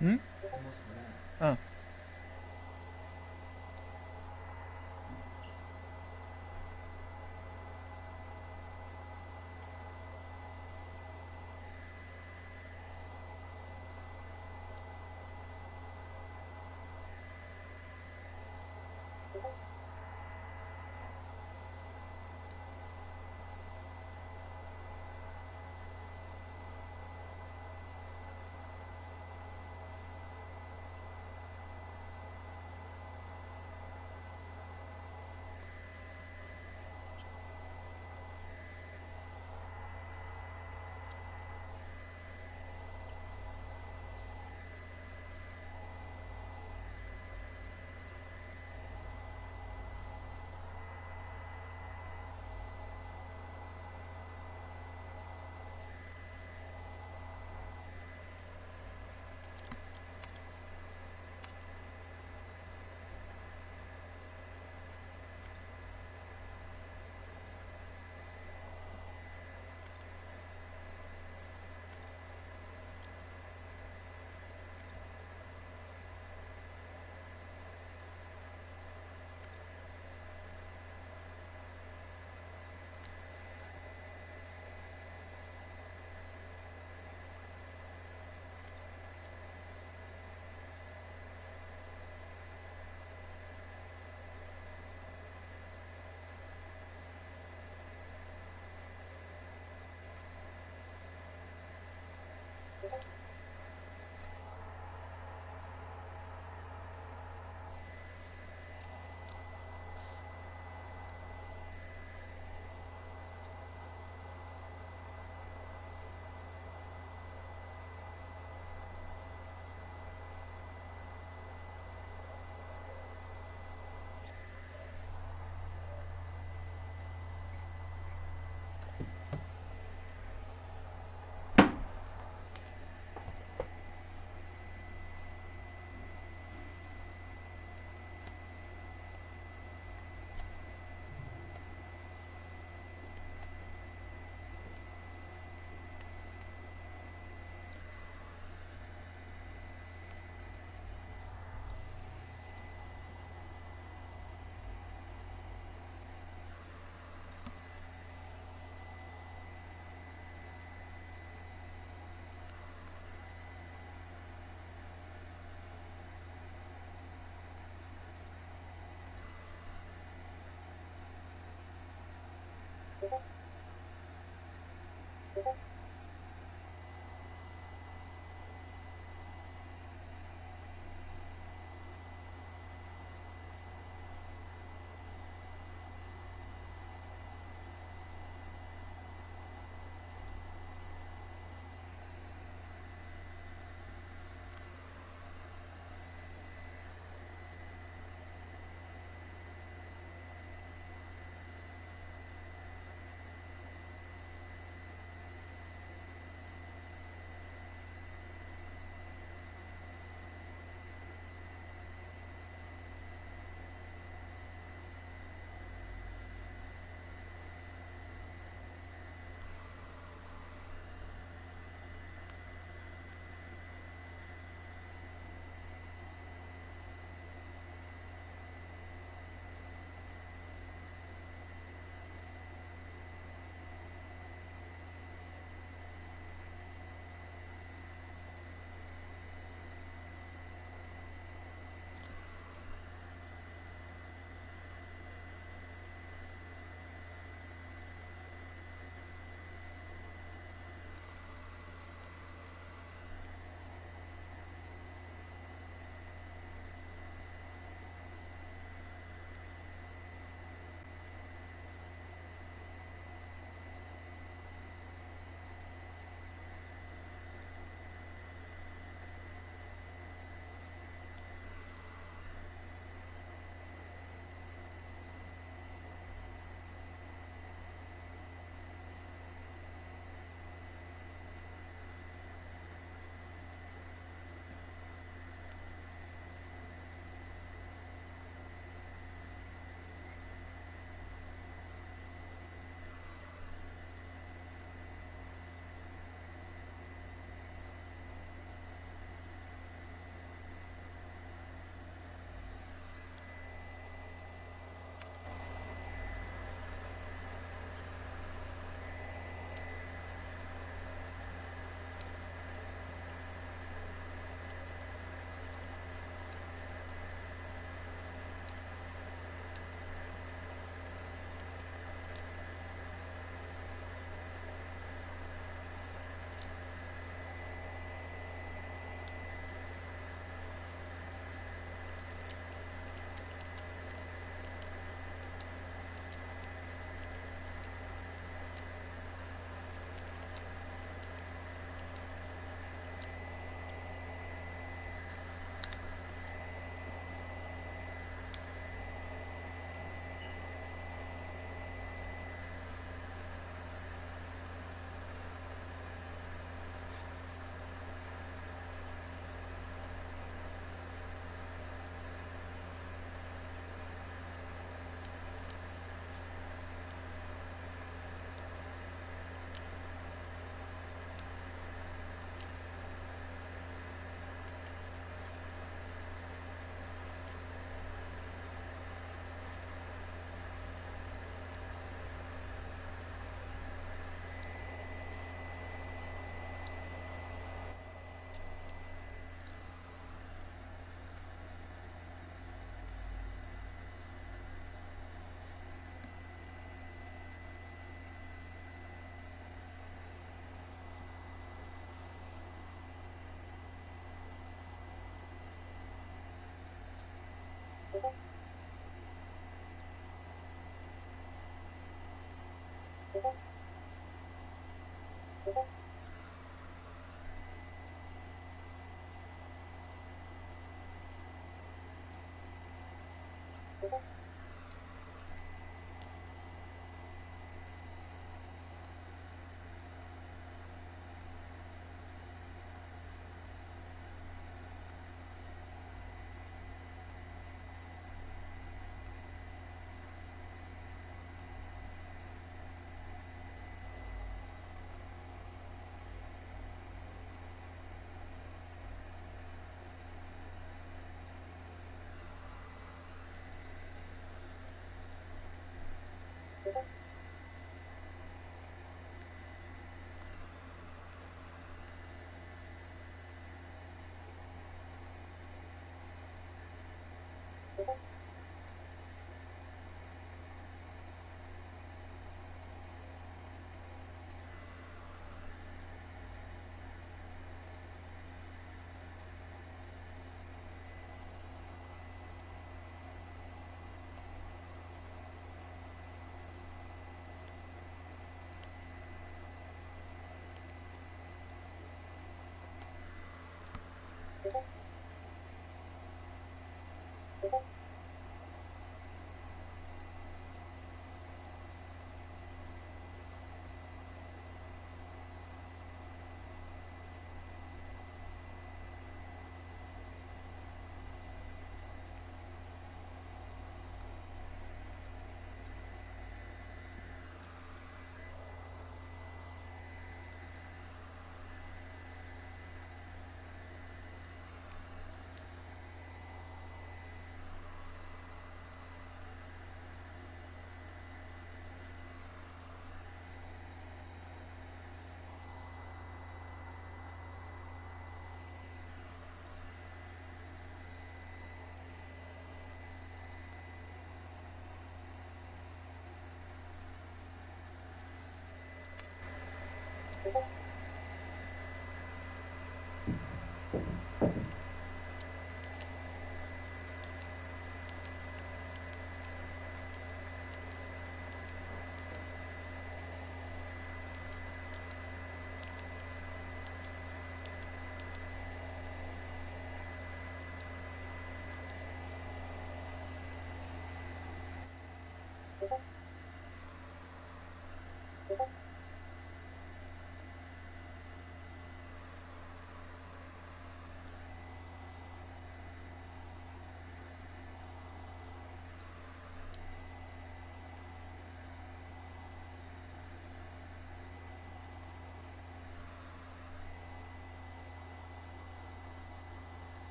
うん。うん。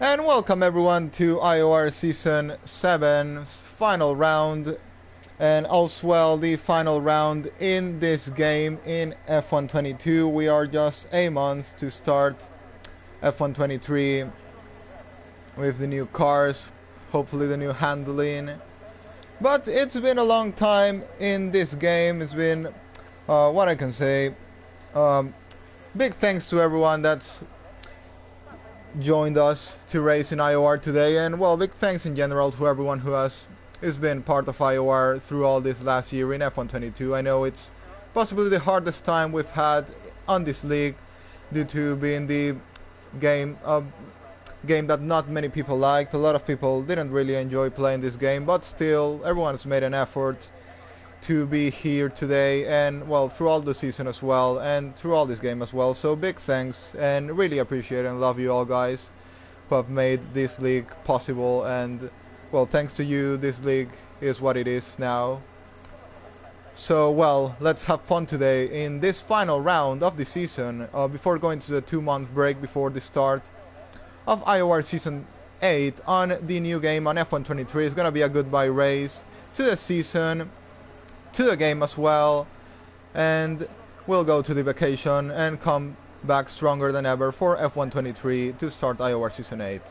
And welcome everyone to IOR Season 7's final round, and also well the final round in this game in F122. We are just a month to start F123 with the new cars, hopefully the new handling. But it's been a long time in this game. It's been, what I can say, big thanks to everyone that's joined us to race in IOR today, and well, big thanks in general to everyone who has been part of IOR through all this last year in F122. I know it's possibly the hardest time we've had on this league due to being the game that not many people liked. A lot of people didn't really enjoy playing this game, but still everyone's made an effort to be here today, and well, through all the season as well, and through all this game as well. So big thanks, and really appreciate and love you all guys who have made this league possible. And well, thanks to you, this league is what it is now. So well, let's have fun today in this final round of the season, before going to the 2-month break before the start of IOR Season 8 on the new game on F123. It's gonna be a goodbye race to the season, to the game as well, and we'll go to the vacation and come back stronger than ever for F123 to start IOR Season 8.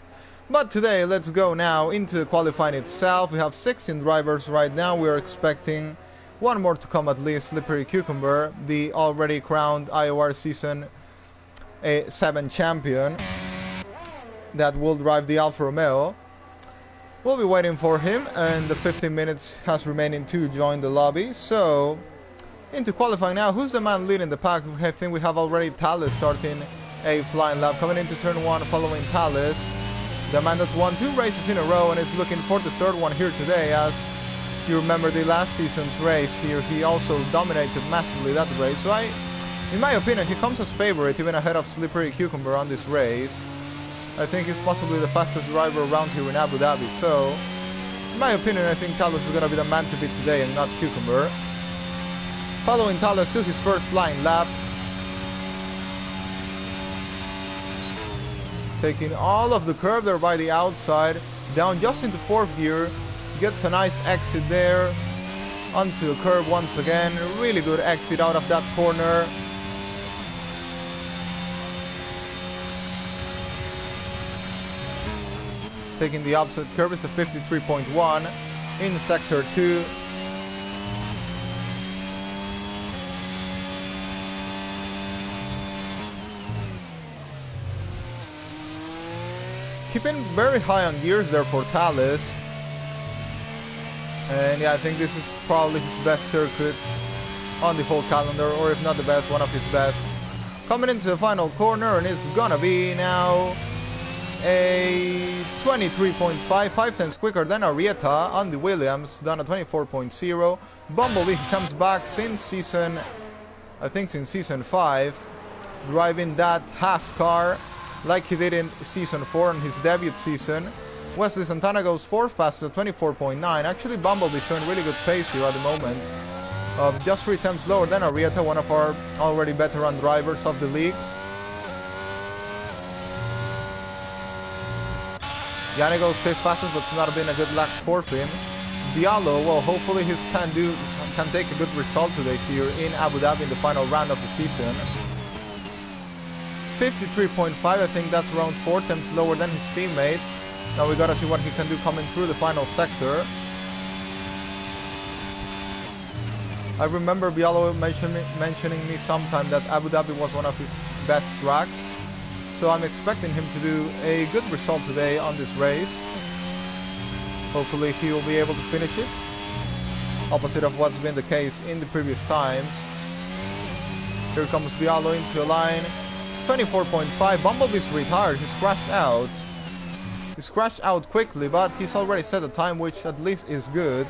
But today, let's go now into qualifying itself. We have 16 drivers right now. We are expecting one more to come at least, Slippery Cucumber, the already crowned IOR Season 7 champion that will drive the Alfa Romeo. We'll be waiting for him, and the 15 minutes has remaining to join the lobby. So, into qualifying now. Who's the man leading the pack? I think we have already Thales starting a flying lap. Coming into turn 1 following Thales. The man that's won 2 races in a row and is looking for the 3rd one here today. As you remember the last season's race here, he also dominated massively that race. So in my opinion, he comes as favorite, even ahead of Slippery Cucumber on this race. I think he's possibly the fastest driver around here in Abu Dhabi. So, in my opinion, I think Thales is going to be the man to beat today and not Cucumber. Following Thales to his first flying lap. Taking all of the curve there by the outside, down just into 4th gear, gets a nice exit there, onto a curve once again, really good exit out of that corner. Taking the opposite curve is a 53.1 in sector 2. Keeping very high on gears there for Thales. And yeah, I think this is probably his best circuit on the whole calendar, or if not the best, one of his best. Coming into the final corner, and it's gonna be now a 23.5, 5/10 quicker than Arrieta on the Williams, done at 24.0. Bumblebee comes back since season 5, driving that Haas car like he did in season 4 in his debut season. Wesley Santana goes 4th fastest at 24.9. Actually, Bumblebee showing really good pace here at the moment. Just 3 tenths lower than Arrieta, one of our already veteran drivers of the league. Yanni goes 5th fastest, but it's not been a good lap for him. Diallo, well, hopefully he can take a good result today here in Abu Dhabi in the final round of the season. 53.5, I think that's around 4 tenths lower than his teammate. Now we gotta see what he can do coming through the final sector. I remember Bialo mentioning me sometime that Abu Dhabi was one of his best tracks. So I'm expecting him to do a good result today on this race. Hopefully he will be able to finish it. Opposite of what's been the case in the previous times. Here comes Bialo into a line. 24.5, Bumblebee's retired, he's crashed out. He's crashed out quickly, but he's already set a time which at least is good.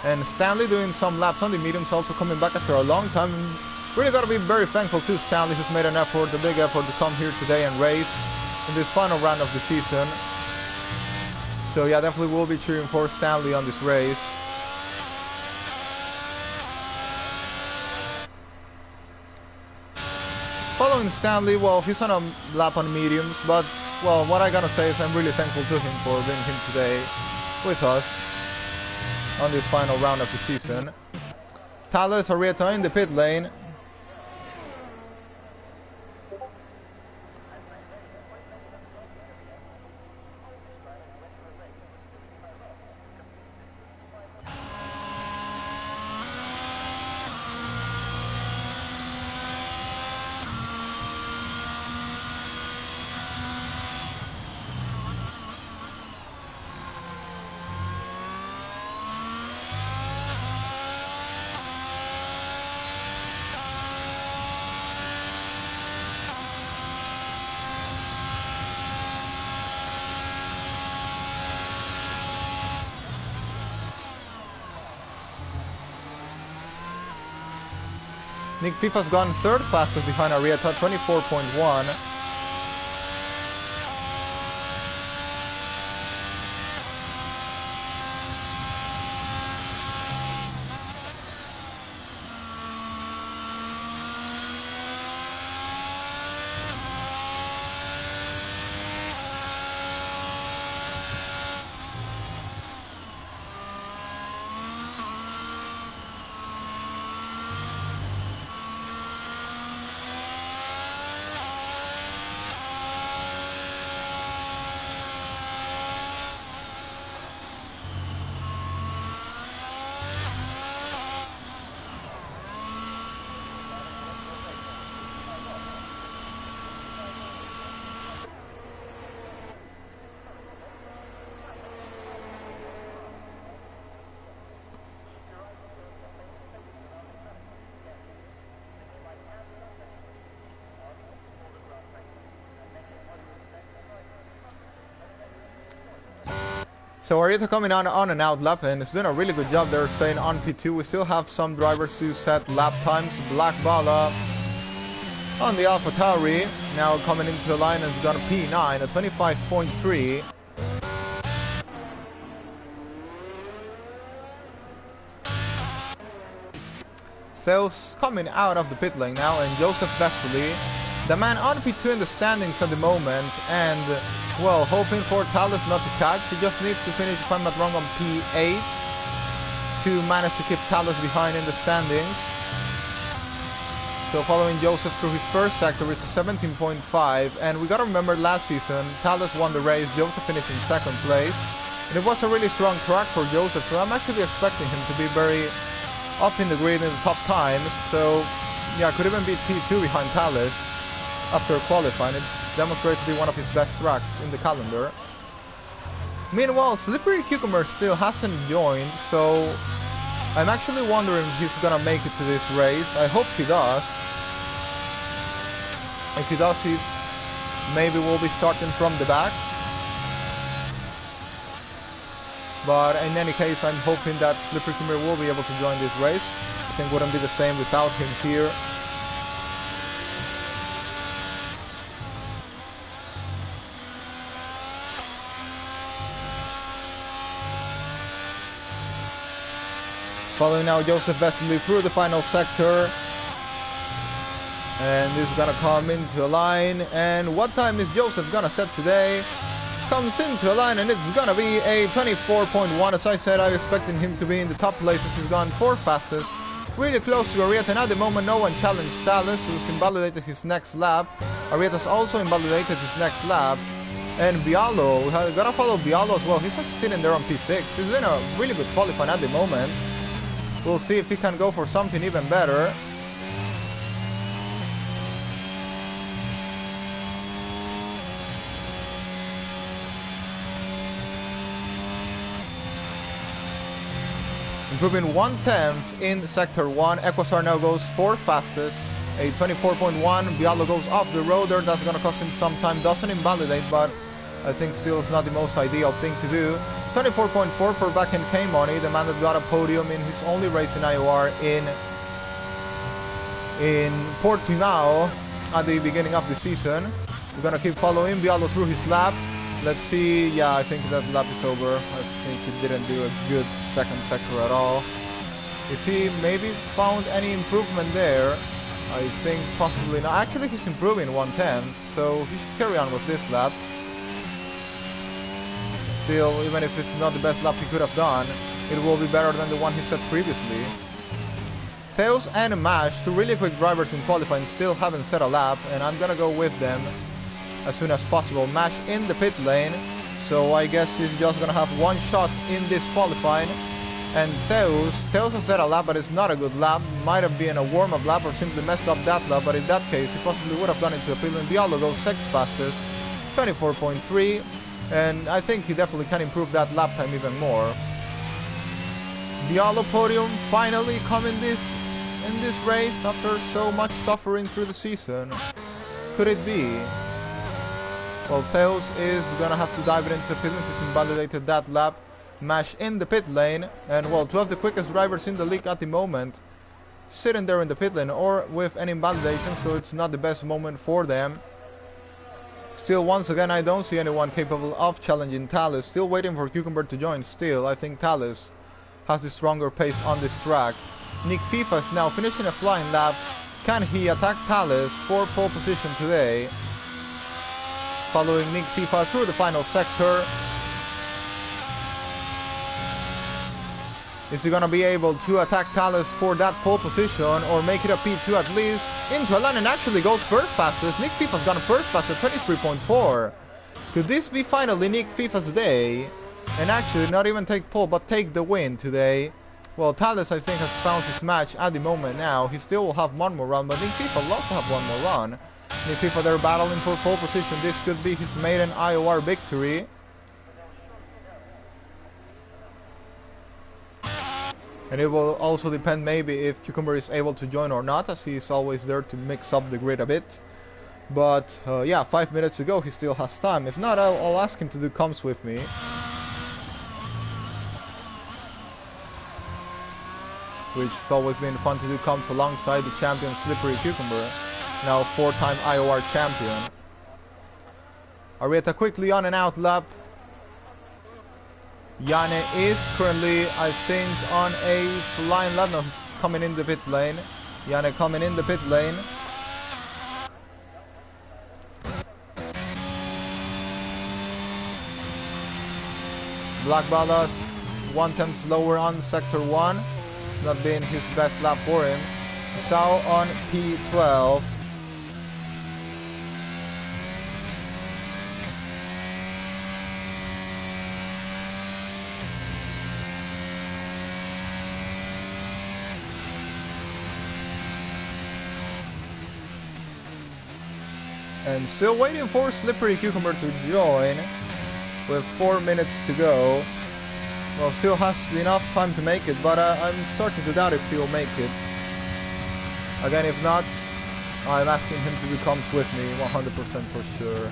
And Stanley doing some laps on the mediums, also coming back after a long time. Really gotta be very thankful to Stanley, who's made an effort, a big effort to come here today and race in this final round of the season. So yeah, definitely will be cheering for Stanley on this race. Following Stanley, well, he's on a lap on mediums, but, well, what I gotta say is I'm really thankful to him for being here today with us on this final round of the season. Thales Arrieta in the pit lane. Nick Pifa's gone 3rd fastest behind Arrieta, 24.1. So Arieta coming on and out lap, and it's doing a really good job there, staying on P2. We still have some drivers to set lap times. Black Bala on the Alpha Tauri, now coming into the line and it's got a P9 at 25.3. Theos coming out of the pit lane now, and Joseph Vesely, the man on P2 in the standings at the moment, and well, hoping for Thales not to catch. He just needs to finish, if I'm not wrong, on P8 to manage to keep Thales behind in the standings. So following Joseph through his first sector is a 17.5, and we gotta remember last season Thales won the race, Joseph finished in second place, and it was a really strong track for Joseph, so I'm actually expecting him to be very up in the grid in the top times. So yeah, could even beat P2 behind Thales after qualifying. It's demonstrated to be one of his best tracks in the calendar. Meanwhile, Slippery Cucumber still hasn't joined, so I'm actually wondering if he's gonna make it to this race. I hope he does. If he does, he maybe will be starting from the back. But in any case, I'm hoping that Slippery Cucumber will be able to join this race. I think it wouldn't be the same without him here. Following now Joseph Vesely through the final sector. And this is gonna come into a line. And what time is Joseph gonna set today? Comes into a line and it's gonna be a 24.1. As I said, I'm expecting him to be in the top places. He's gone 4th fastest. Really close to Arieta, and at the moment no one challenged Thales, who's invalidated his next lap. Arieta's also invalidated his next lap. And Bialo, we gotta follow Bialo as well. He's just sitting there on P6. He's doing a really good qualifying at the moment. We'll see if he can go for something even better. Improving 1/10 in Sector 1. Equasar now goes 4th fastest, a 24.1. Bialo goes off the road there. That's gonna cost him some time. Doesn't invalidate, but I think still is not the most ideal thing to do. 24.4 for Backend K-Money, the man that got a podium in his only race in IOR in Portimao at the beginning of the season. We're gonna keep following Bialo through his lap. Let's see. Yeah, I think that lap is over. I think he didn't do a good second sector at all. Is he maybe found any improvement there? I think possibly not. Actually, he's improving 1/10, so he should carry on with this lap. Still, even if it's not the best lap he could have done, it will be better than the one he set previously. Theos and Mash, two really quick drivers in qualifying, still haven't set a lap, and I'm gonna go with them as soon as possible. Mash in the pit lane, so I guess he's just gonna have one shot in this qualifying. And Theos has set a lap, but it's not a good lap. Might have been a warm-up lap or simply messed up that lap, but in that case, he possibly would have gone into a pit lane. Bialo goes 6th fastest, 24.3. And I think he definitely can improve that lap time even more. Bialo podium finally coming in this race after so much suffering through the season. Could it be? Well, Theos is gonna have to dive it into pit lane. He's invalidated that lap. Mash in the pit lane, and well, two of the quickest drivers in the league at the moment sitting there in the pit lane or with an invalidation, so it's not the best moment for them. Still, once again, I don't see anyone capable of challenging Thales. Still waiting for Cucumber to join. Still, I think Thales has the stronger pace on this track. Nick FIFA is now finishing a flying lap. Can he attack Thales for pole position today? Following Nick FIFA through the final sector. Is he gonna be able to attack Thales for that pole position or make it a P2 at least? Into a line and actually goes 1st fastest. Nick FIFA's gone 1st fastest, 23.4. Could this be finally Nick FIFA's day? And actually not even take pole, but take the win today. Well, Thales I think has found his match at the moment now. He still will have one more run, but Nick FIFA will also have one more run. Nick FIFA, they're battling for pole position. This could be his maiden IOR victory. And it will also depend maybe if Cucumber is able to join or not, as he is always there to mix up the grid a bit. But yeah, 5 minutes to go, he still has time. If not, I'll ask him to do comms with me. which has always been fun to do, comes alongside the champion Slippery Cucumber, now 4-time IOR champion. Arieta quickly on an out lap. Yane is currently, I think, on a flying lap. No, he's coming in the pit lane. Yane coming in the pit lane. Black Ballas 1 tenth slower on sector 1. It's not been his best lap for him. Sao on P12. And still waiting for Slippery Cucumber to join with 4 minutes to go. Well, still has enough time to make it, but I'm starting to doubt if he'll make it. Again, if not, I'm asking him to become with me 100% for sure.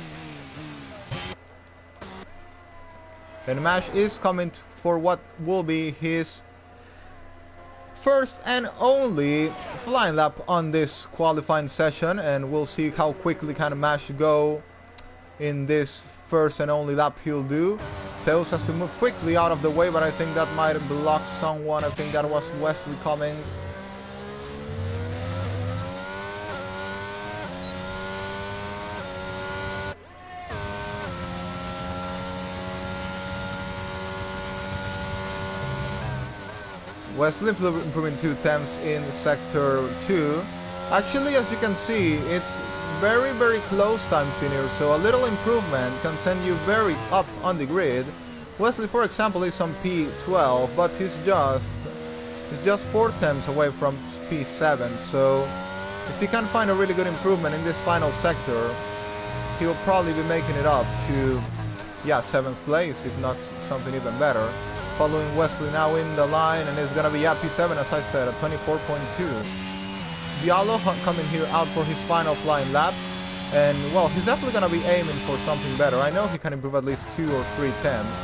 And Mash is coming for what will be his first and only flying lap on this qualifying session, and we'll see how quickly can Mash go in this first and only lap he'll do. Theos has to move quickly out of the way, but I think that might block someone. I think that was Wesley coming. Wesley improving 2 tenths in sector 2. Actually, as you can see, it's very, very close times in here, so a little improvement can send you very up on the grid. Wesley, for example, is on P12, but he's just 4 tenths away from P7, so if he can find a really good improvement in this final sector, he'll probably be making it up to, yeah, 7th place, if not something even better. Following Wesley now in the line, and it's gonna be P7, as I said, at 24.2. Diallo coming here out for his final flying lap, and well, he's definitely gonna be aiming for something better. I know he can improve at least 2 or 3 tenths.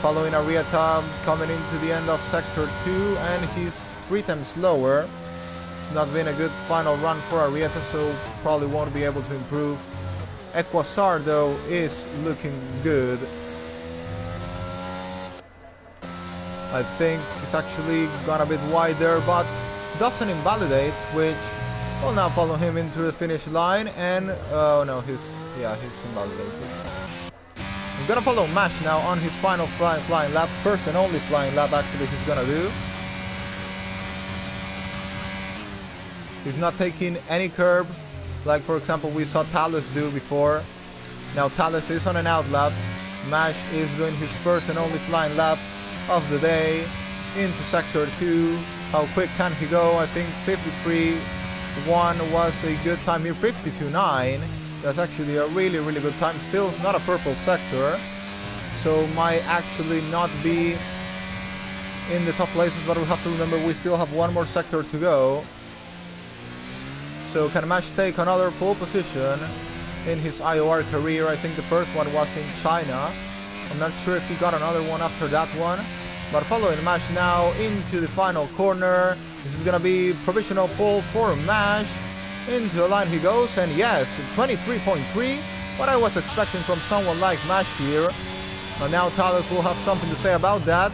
Following Arieta coming into the end of sector 2, and he's 3 tenths slower. It's not been a good final run for Arieta, so probably won't be able to improve. Equasar though is looking good. I think it's actually gone a bit wider, but doesn't invalidate, which will now follow him into the finish line. And oh no, he's invalidated. I'm gonna follow Mash now on his final flying lap, first and only flying lap actually he's gonna do. He's not taking any curb, like for example we saw Thales do before. Now Thales is on an out lap. Mash is doing his first and only flying lap of the day into sector 2. How quick can he go? I think 53.1 was a good time here. 52.9, that's actually a really, really good time. Still, it's not a purple sector, so might actually not be in the top places, but we have to remember we still have 1 more sector to go. So can Mash take another pole position in his IOR career? I think the first one was in China. I'm not sure if he got another one after that one. But following Mash now into the final corner. This is gonna be provisional pole for Mash. Into a line he goes, and yes, 23.3. What I was expecting from someone like Mash here. And now Thales will have something to say about that.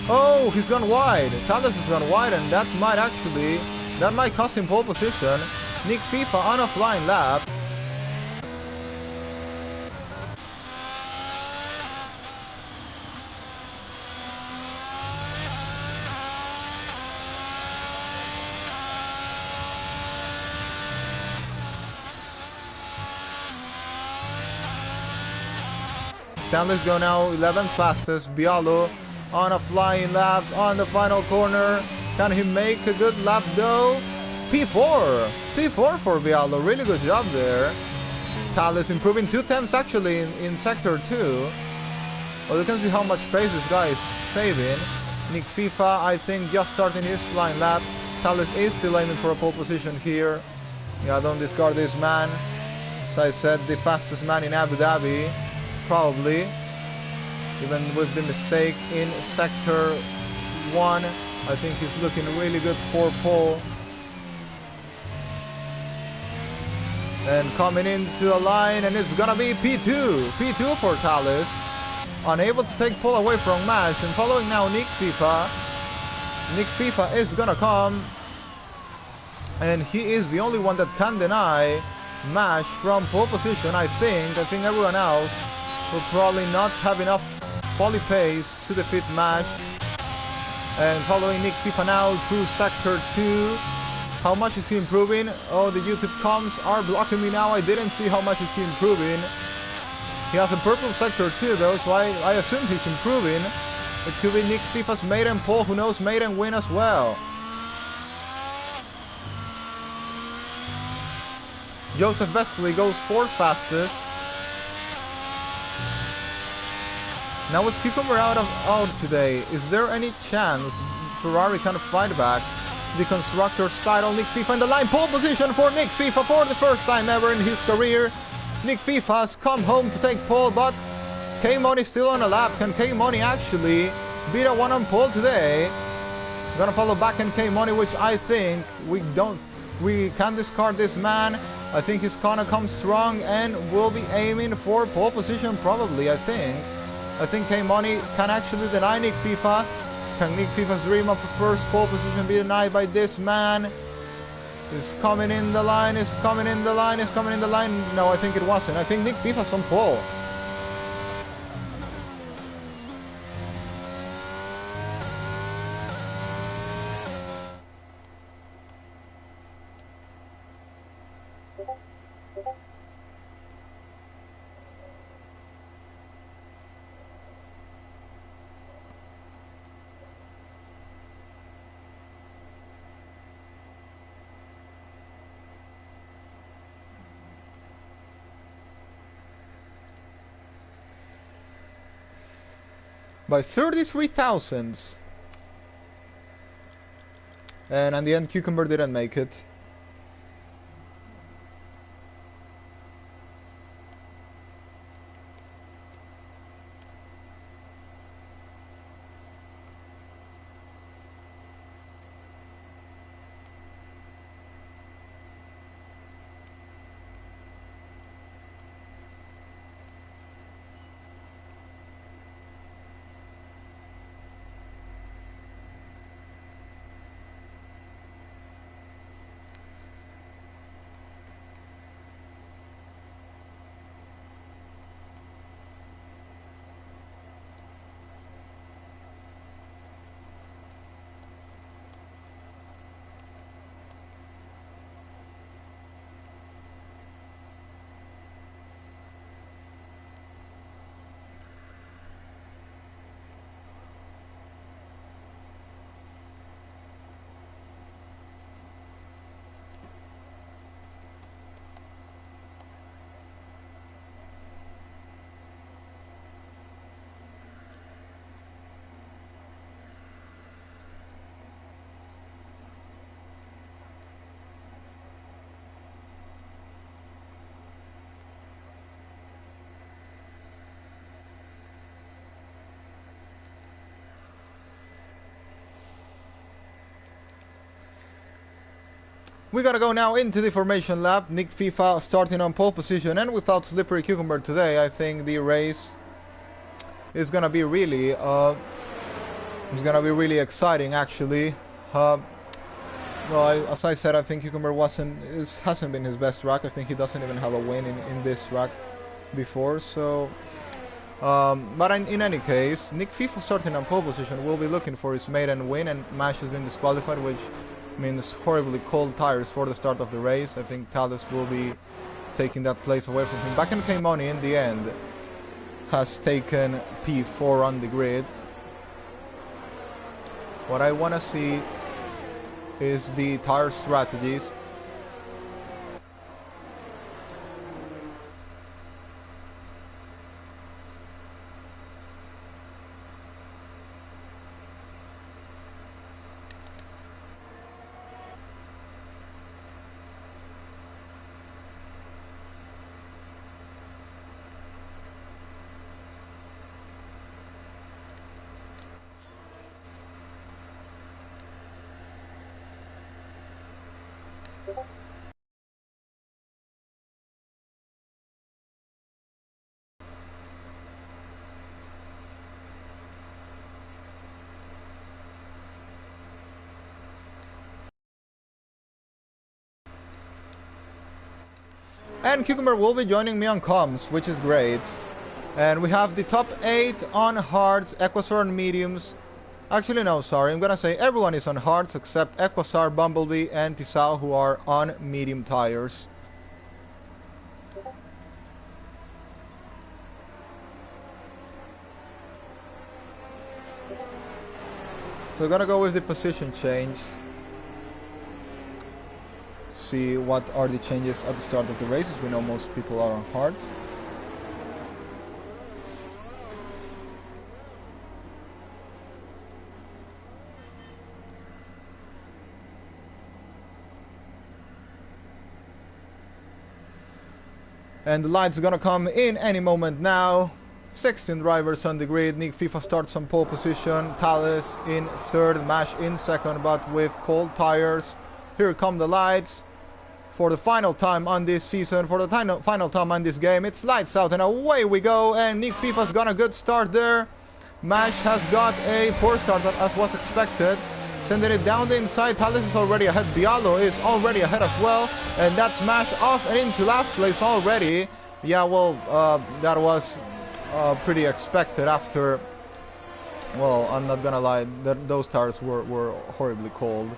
Oh, he's gone wide. Thales has gone wide, and that might cost him pole position. Nick FIFA on a flying lap. Stanley's go now 11th fastest. Bialo on a flying lap on the final corner. Can he make a good lap though? P4 for Bialo. Really good job there. Thales improving 2 tenths actually in sector 2. Well, you can see how much space this guy is saving. Nick FIFA, I think, just starting his flying lap. Thales is still aiming for a pole position here. Yeah, don't discard this man. As I said, the fastest man in Abu Dhabi, probably. Even with the mistake in sector 1, I think he's looking really good for pole. And coming into a line, and it's gonna be P2. P2 for Talus. Unable to take pole away from Mash, and following now Nick FIFA. Nick FIFA is gonna come, and he is the only one that can deny Mash from pole position. I think everyone else will probably not have enough poly pace to defeat Mash. And following Nick FIFA now through sector 2. How much is he improving? Oh, the YouTube comms are blocking me now. I didn't see how much is he improving. He has a purple sector 2 though, so I assume he's improving. It could be Nick FIFA's maiden pole, who knows, maiden win as well. Joseph Vestley goes 4th fastest. Now with Cucumber out today, is there any chance Ferrari can fight back the Constructors title? Nick FIFA in the line, pole position for Nick FIFA for the first time ever in his career. Nick FIFA has come home to take pole, but K-Money still on a lap. Can K-Money actually beat a one on pole today? Gonna follow back in K-Money, which I think we can discard this man. I think he's gonna come strong and will be aiming for pole position probably. I think K-Money can actually deny Nick FIFA. Can Nick FIFA's dream of a first pole position be denied by this man? Is coming in the line, is coming in the line, is coming in the line. No, I think it wasn't. I think Nick FIFA's on pole. By 33 thousandths. And in the end, Cucumber didn't make it. We gotta go now into the formation lap. Nick FIFA starting on pole position, and without Slippery Cucumber today, I think the race is gonna be really exciting actually. Well, as I said, I think Cucumber hasn't been his best track. I think he doesn't even have a win in this track before. So, but in any case, Nick FIFA starting on pole position will be looking for his maiden win, and Mash has been disqualified, which means horribly cold tires for the start of the race. I think Talus will be taking that place away from him. Back in K-Money in the end has taken P4 on the grid. What I want to see is the tire strategies. And Cucumber will be joining me on comms, which is great. And we have the top 8 on hards, Equasaur on mediums. Actually, no, sorry, I'm gonna say everyone is on hards except Equasaur, Bumblebee, and Tisao, who are on medium tires. So we're gonna go with the position change. See what are the changes at the start of the races. We know most people are on hard. And the lights are gonna come in any moment now. 16 drivers on the grid. Nick FIFA starts on pole position. Thales in third, Mash in second, but with cold tires. Here come the lights. For the final time on this season, for the final time on this game, it's lights out and away we go. And Nick FIFA's got a good start there. Mash has got a poor start as was expected. Sending it down the inside. Thales is already ahead. Bialo is already ahead as well. And that's Mash off and into last place already. Yeah, well, that was pretty expected after... Well, I'm not gonna lie, those tires were horribly cold.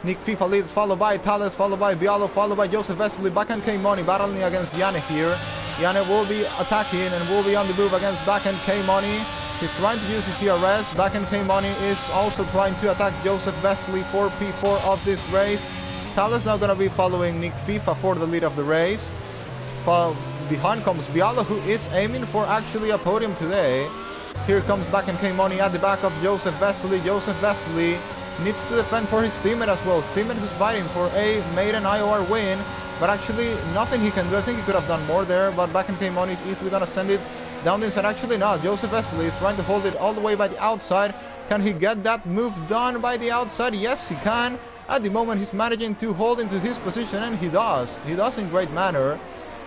Nick FIFA leads, followed by Thales, followed by Bialo, followed by Joseph Wesley. Backhand K-Money battling against Yanni here. Yanni will be attacking and will be on the move against Backhand K-Money. He's trying to use his CRS. Backhand K-Money is also trying to attack Joseph Wesley for P4 of this race. Thales now going to be following Nick FIFA for the lead of the race. Behind comes Bialo, who is aiming for actually a podium today. Here comes Backhand K-Money at the back of Joseph Wesley. Joseph Wesley needs to defend for his teammate as well. His teammate who's fighting for a maiden IOR win, but actually nothing he can do. I think he could have done more there, but Backhand K-Money is easily going to send it down the inside. Actually not. Joseph Wesley is trying to hold it all the way by the outside. Can he get that move done by the outside? Yes, he can. At the moment, he's managing to hold into his position, and he does. He does in great manner.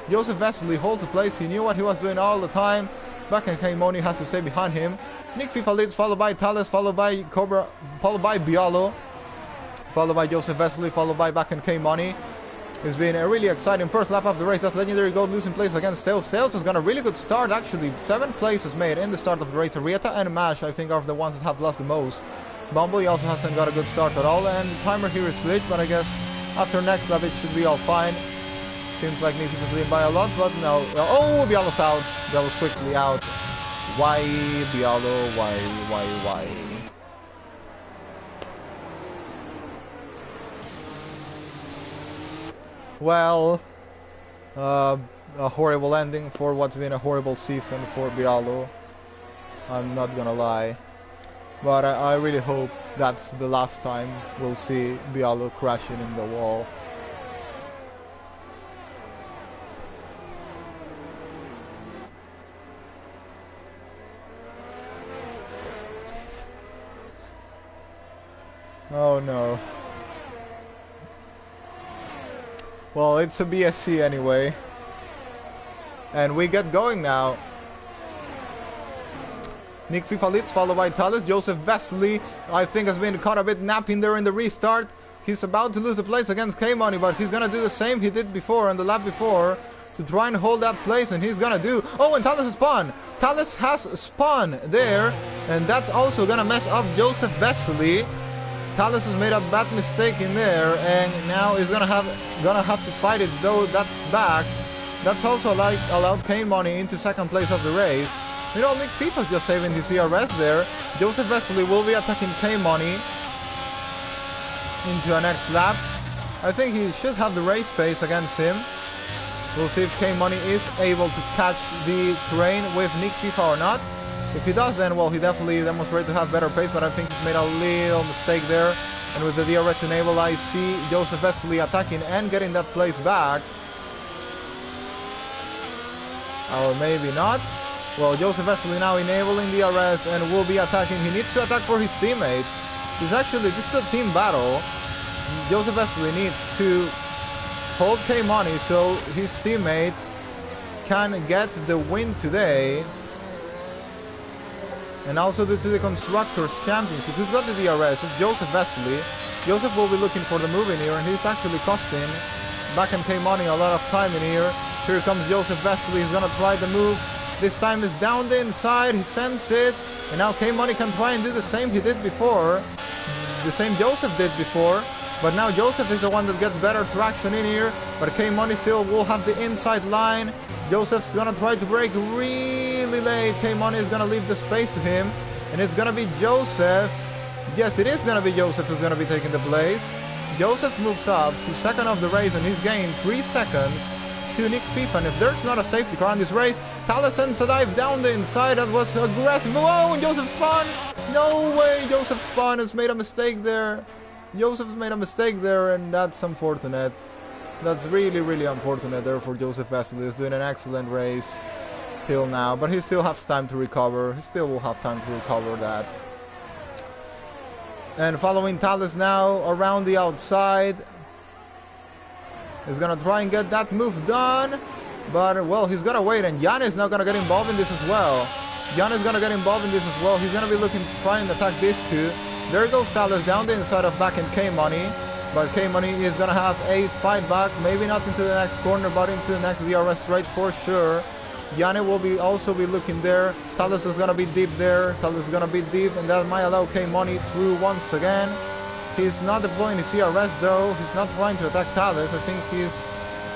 Joseph Wesley holds the place. He knew what he was doing all the time. Backhand K-Money has to stay behind him. Nick FIFA leads, followed by Thales, followed by Cobra, followed by Bialo, followed by Joseph Wesley, followed by Backhand K-Money. It's been a really exciting first lap of the race. That's Legendary Gold losing place against Sales. Sales has got a really good start, actually. 7 places made in the start of the race. Arieta and Mash, I think, are the ones that have lost the most. Bumblebee also hasn't got a good start at all, and the timer here is glitched, but I guess after next lap it should be all fine. Seems like Nick is leading by a lot, but no. Oh, Bialo's out. Bialo's quickly out. Why, Bialo? Why? Well, a horrible ending for what's been a horrible season for Bialo. I'm not gonna lie. But I really hope that's the last time we'll see Bialo crashing in the wall. Oh no. Well, it's a BSC anyway. And we get going now. Nick FIFA leads, followed by Thales. Joseph Wesley, I think, has been caught a bit napping there in the restart. He's about to lose a place against K-Money, but he's gonna do the same he did before on the lap before to try and hold that place, and he's gonna do... Oh, and Thales has spun! Thales has spun there, and that's also gonna mess up Joseph Wesley. Thales has made a bad mistake in there, and now he's gonna have to fight it, though that's back. That's also allowed K-Money into second place of the race. You know, Nick FIFA's just saving his CRS there. Joseph Wesley will be attacking K-Money into a next lap. I think he should have the race pace against him. We'll see if K-Money is able to catch the terrain with Nick FIFA or not. If he does, then, well, he definitely demonstrates to have better pace, but I think he's made a little mistake there. And with the DRS enabled, I see Joseph Wesley attacking and getting that place back. Or maybe not. Well, Joseph Wesley now enabling DRS and will be attacking. He needs to attack for his teammate. This is a team battle. Joseph Wesley needs to hold K-Money so his teammate can get the win today. And also due to the Constructors Championship, who's got the DRS? It's Joseph Vesely. Joseph will be looking for the move in here, and he's actually costing back and K-Money a lot of time in here. Here comes Joseph Vesely. He's gonna try the move. This time is down the inside. He sends it, and now K-Money can try and do the same he did before. The same Joseph did before. But now Joseph is the one that gets better traction in here. But K-Money still will have the inside line. Joseph's gonna try to break really late. K-Money is gonna leave the space to him. And it's gonna be Joseph. Yes, it is gonna be Joseph who's gonna be taking the place. Joseph moves up to second of the race, and he's gained 3 seconds to Nick FIFA. And if there's not a safety car in this race, Thales sends a dive down the inside. That was aggressive. Whoa, and Joseph spun. No way, Joseph spun. Has made a mistake there. Joseph's made a mistake there, and that's unfortunate. That's really, really unfortunate there for Joseph Vesely. He's doing an excellent race till now, but he still has time to recover. He still will have time to recover that. And following Thales now around the outside. He's gonna try and get that move done, but well, he's gotta wait, and Jan is now gonna get involved in this as well. Jan is gonna get involved in this as well. He's gonna be looking to try and attack these two. There goes Thales down the inside of back and K-Money. But K-Money is going to have a fight back. Maybe not into the next corner, but into the next DRS straight for sure. Yanni will also be looking there. Thales is going to be deep there. Thales is going to be deep, and that might allow K-Money through once again. He's not deploying his CRS though. He's not trying to attack Thales. I think he's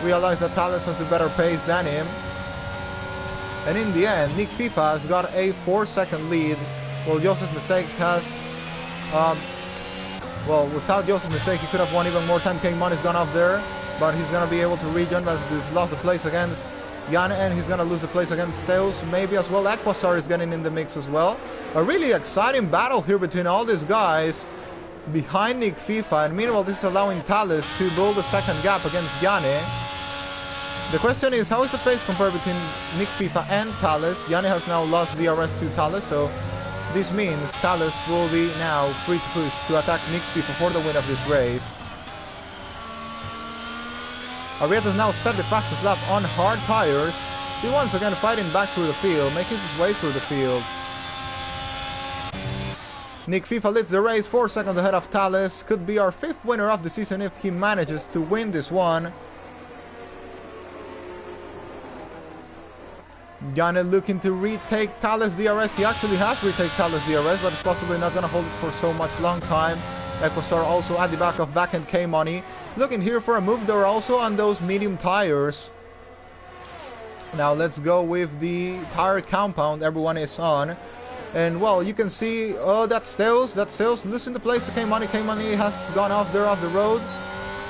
realized that Thales has the better pace than him. And in the end, Nick FIFA has got a 4-second lead. Well, Joseph's mistake has... well, without Joseph's mistake, he could have won even more time. K-Money's gone off there, but he's going to be able to rejoin as he's lost the place against Jan, and he's going to lose the place against Steus, maybe as well. Equasar is getting in the mix as well. A really exciting battle here between all these guys behind Nick FIFA, and meanwhile this is allowing Thales to build a second gap against Yanni. The question is, how is the pace compared between Nick FIFA and Thales? Yanni has now lost DRS to Thales, so this means Thales will be now free to push to attack Nick FIFA for the win of this race. Arrieta's now set the fastest lap on hard tires. He once again fighting back through the field, making his way through the field. Nick FIFA leads the race 4 seconds ahead of Thales. Could be our 5th winner of the season if he manages to win this one. Yanni looking to retake Thales DRS. He actually has retaken Thales DRS, but it's possibly not going to hold it for so much long time. Equasar also at the back of back-end K-Money. Looking here for a move. They're also on those medium tires. Now let's go with the tire compound everyone is on. And well, you can see, oh, that's Steus losing the place to K-Money. K-Money has gone off there off the road,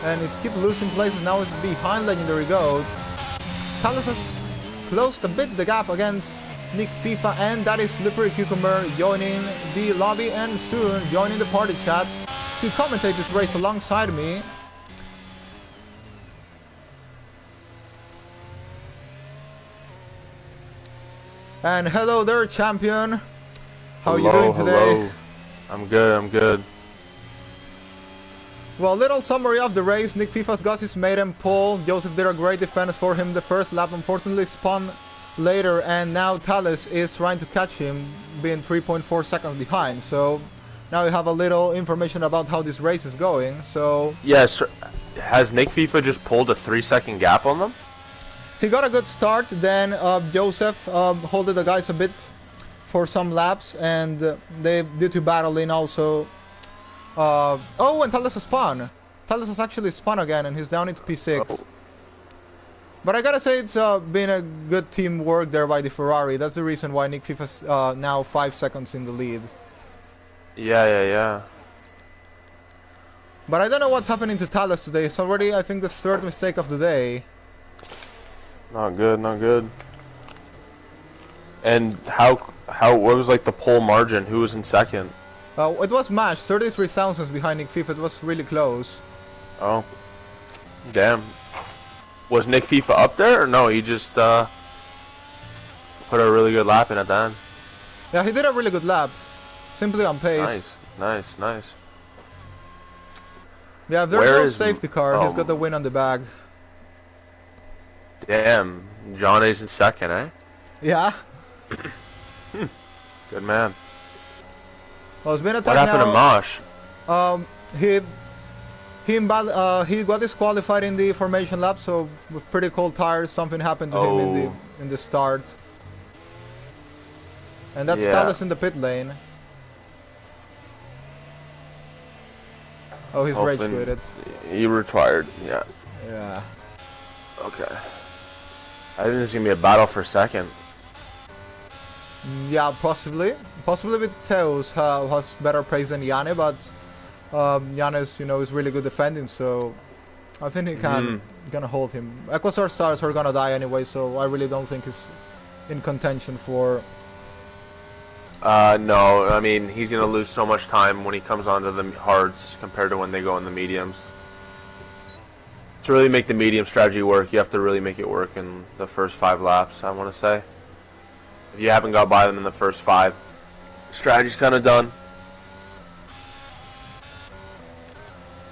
and he's keep losing places. Now it's behind Legendary Goat. Thales has closed a bit the gap against Nick FIFA, and that is Slippery Cucumber joining the lobby and soon joining the party chat to commentate this race alongside me. And hello there, champion. How are you doing today? Hello. I'm good. Well, little summary of the race. Nick FIFA's got his maiden pole. Joseph did a great defense for him the first lap. Unfortunately spun later, and now Thales is trying to catch him, being 3.4 seconds behind. So now you have a little information about how this race is going. So yes, has Nick FIFA just pulled a 3-second gap on them? He got a good start, then Joseph holded the guys a bit for some laps, and they due to battling also. Oh, and Thales has spun. Thales has actually spun again, and he's down into P6. Oh. But I gotta say, it's been a good teamwork there by the Ferrari. That's the reason why Nick FIFA's now 5 seconds in the lead. Yeah. But I don't know what's happening to Thales today. It's already, I think, the 3rd mistake of the day. Not good. And what was like the pole margin? Who was in second? It was matched, 33 thousandths behind Nick FIFA. It was really close. Oh, damn. Was Nick FIFA up there, or no? He just put a really good lap in at the end. Yeah, he did a really good lap. Simply on pace. Nice. Yeah, if there's no safety car, he's got the win on the bag. Damn, Johnny's in second, eh? Yeah. Good man. Well, it's been What attacked happened to now. Mosh? He got disqualified in the formation lap, so with pretty cold tires, something happened to him in the start. And that's Talus in the pit lane. Oh, he's rage quitted. He retired, yeah. Yeah. Okay. I think there's gonna be a battle for second. Yeah, possibly. Possibly with Teus has better pace than Yanni, but Yannis, you know, is really good defending, so I think he can gonna hold him. Equastar stars are gonna die anyway, so I really don't think he's in contention for. No, I mean he's gonna lose so much time when he comes onto the hards compared to when they go in the mediums. To really make the medium strategy work, you have to really make it work in the first 5 laps, I want to say. If you haven't got by them in the first 5, strategy's kind of done.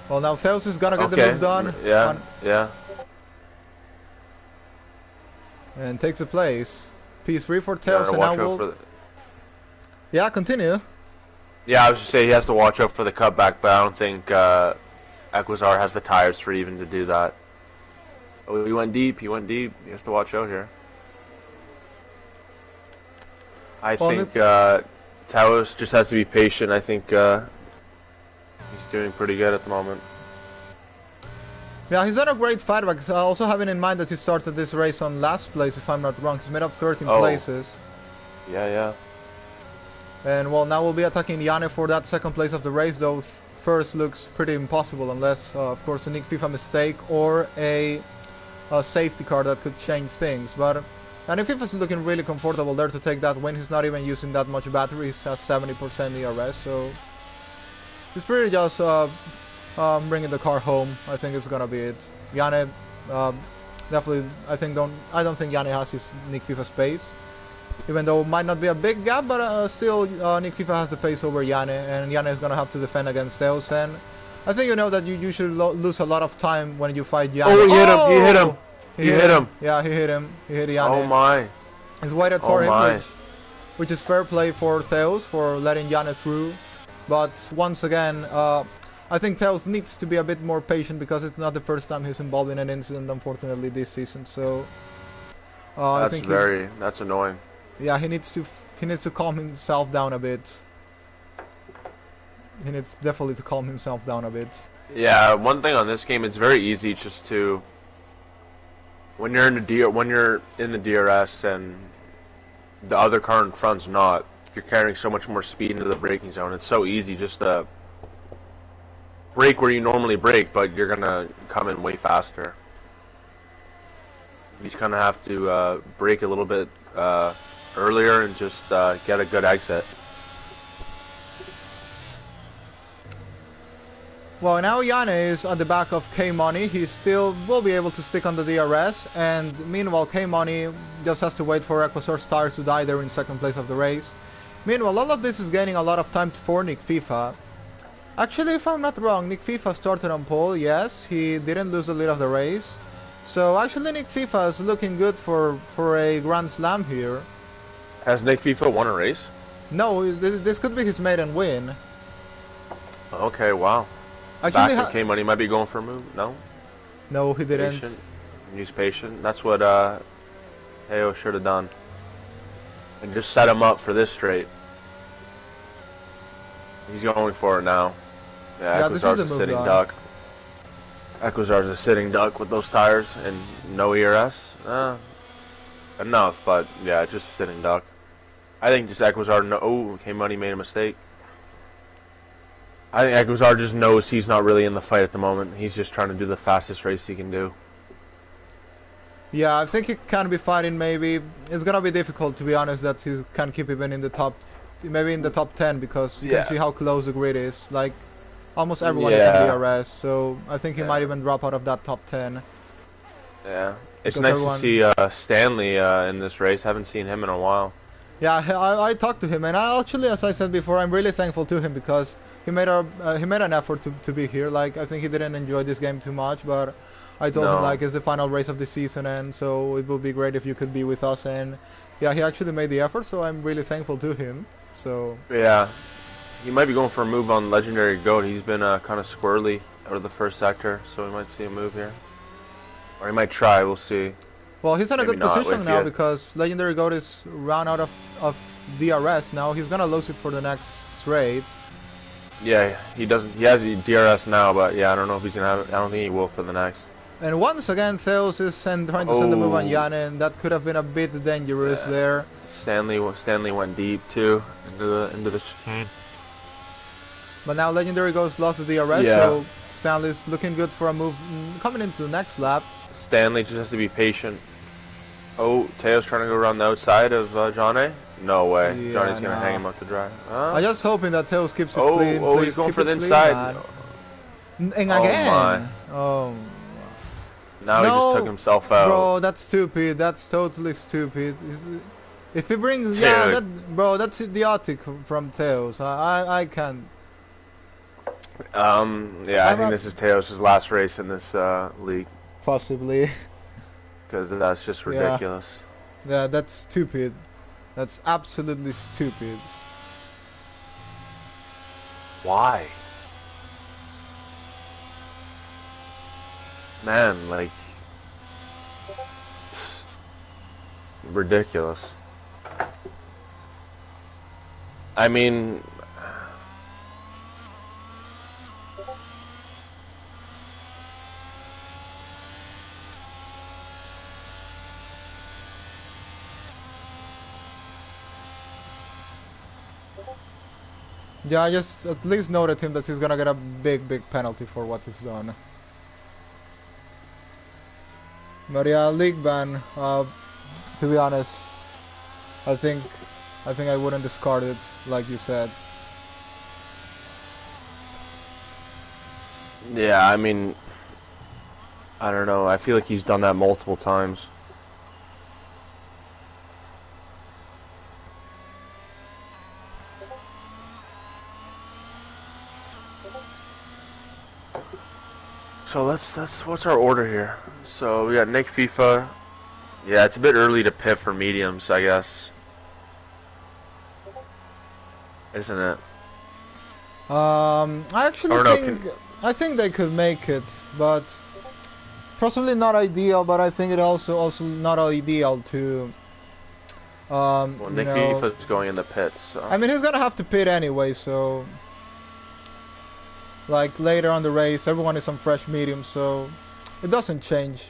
Well, now Theos is gonna get the move done. Yeah, yeah. And takes a place. P3 for Theos, and now we'll... Yeah, continue. Yeah, I was just saying he has to watch out for the cutback, but I don't think Equazar has the tires for even to do that. Oh, he went deep. He went deep. He has to watch out here. I think Taos just has to be patient. I think he's doing pretty good at the moment. Yeah, he's on a great fight back. Also having in mind that he started this race on last place, if I'm not wrong. He's made up 13 places. Yeah, yeah. And well, now we'll be attacking Yanni for that second place of the race, though first looks pretty impossible unless, of course, a Nick FIFA mistake or a safety car that could change things. But and if FIFA's looking really comfortable there to take that win, he's not even using that much battery. He has 70% ERS, so he's pretty just bringing the car home. I think it's gonna be it. Yanni, definitely. I don't think Yanni has his Nick FIFA space. Even though it might not be a big gap, but still Nick FIFA has the pace over Yanni, and Yanni is going to have to defend against Zeus. And I think you know that you usually lose a lot of time when you fight Yanni. Oh, he hit him! He hit him! He hit him! Yeah, he hit him. He hit Yanni. Oh my! He's waited for him, which is fair play for Theos for letting Yanni through. But once again, I think Theos needs to be a bit more patient because it's not the first time he's involved in an incident, unfortunately, this season. So I think that's annoying. Yeah, he needs to calm himself down a bit. He needs definitely to calm himself down a bit. Yeah, one thing on this game, it's very easy just to when you're in the DRS and the other car in front's not, you're carrying so much more speed into the braking zone. It's so easy just to brake where you normally brake, but you're gonna come in way faster. You just kind of have to brake a little bit earlier and just get a good exit. Well, now Yanni is at the back of K-Money. He still will be able to stick on the DRS, and meanwhile K-Money just has to wait for Equasor's tires to die there in second place of the race. Meanwhile, all of this is gaining a lot of time for Nick FIFA. Actually, if I'm not wrong, Nick FIFA started on pole. Yes, he didn't lose the lead of the race. So actually Nick FIFA is looking good for a Grand Slam here. Has Nick FIFA won a race? No, this could be his maiden win. Okay, wow. Actually, Back K-Money might be going for a move. No? No, he didn't. Patient. He's patient. That's what Heo should have done. And just set him up for this straight. He's going for it now. Yeah, this is the move sitting duck. Equazar's a sitting duck with those tires and no ERS. Enough, but yeah, just a sitting duck. I think just Equazar K-Money made a mistake. I think Equazar just knows he's not really in the fight at the moment. He's just trying to do the fastest race he can do. Yeah, I think he can be fighting maybe. It's gonna be difficult, to be honest, that he can keep even in the top, maybe in the top 10, because you can see how close the grid is. Like, almost everyone is in DRS, so I think he might even drop out of that top 10. Yeah, it's nice to see Stanley in this race. Haven't seen him in a while. Yeah, I talked to him, and I actually, as I said before, I'm really thankful to him because he made an effort to be here. Like, I think he didn't enjoy this game too much, but I told him No. like it's the final race of the season, and so it would be great if you could be with us. And yeah, he actually made the effort, so I'm really thankful to him. So Yeah, he might be going for a move on Legendary Goat. He's been kind of squirrely out of the first sector, so we might see a move here. Or he might try, we'll see. well, he's in a Maybe good not, position if now he- because Legendary Goat is run out of DRS now. He's gonna lose it for the next straight. Yeah, he doesn't. He has a DRS now, but yeah, I don't know if he's gonna have it. I don't think he will for the next. And once again, Theos is trying to send the move on Oh. Jan, and that could have been a bit dangerous Yeah. there. Stanley went deep too into the chicane. But now Legendary Goat's lost the DRS, Yeah. so Stanley's looking good for a move coming into the next lap. Stanley just has to be patient. Oh, Teo's trying to go around the outside of Johnny. No way. Yeah, Johnny's gonna no. hang him up to dry. I'm just hoping that Theos keeps it Oh, clean. oh, please he's going keep for it the clean, inside. man. And Oh, again. my. Oh. Now he No, just took himself out. Bro, that's stupid. That's totally stupid. If he brings, yeah, Dude. bro, that's idiotic from Theos. I can't. Yeah, I think this is Teos' last race in this league Possibly. because that's just Yeah. ridiculous. Yeah, that's stupid. That's absolutely stupid. Why? Man, like ridiculous. I mean, Yeah, I just at least noted him that he's gonna get a big penalty for what he's done. But yeah, league ban. To be honest, I think I wouldn't discard it like you said. yeah, I mean, I don't know. I feel like he's done that multiple times. So that's what's our order here? So we got Nick FIFA. Yeah, it's a bit early to pit for mediums, I guess. Isn't it? I actually Or no, I think they could make it, but possibly not ideal. But I think it also not ideal to. Well, You Nick know, FIFA's going in the pits. So. I mean, he's gonna have to pit anyway, so. Like later on the race, everyone is on fresh medium, so it doesn't change.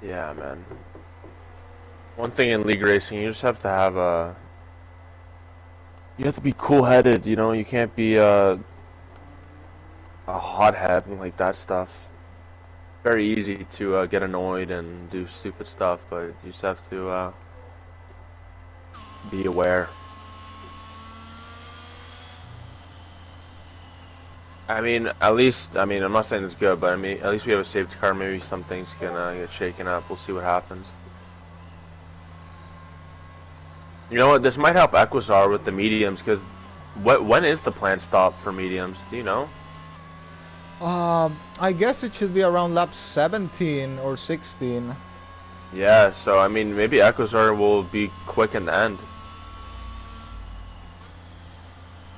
Yeah, man. One thing in league racing, you just have to have a. You have to be cool-headed, you know. You can't be a hothead and like that stuff. Very easy to get annoyed and do stupid stuff, but you just have to be aware. I mean, at least, I mean, I'm not saying it's good, but I mean, at least we have a safety car. Maybe some things can get shaken up. We'll see what happens. You know what? This might help Equizar with the mediums, because when is the planned stop for mediums? Do you know? I guess it should be around lap 17 or 16. Yeah, so I mean, maybe Equizar will be quick in the end.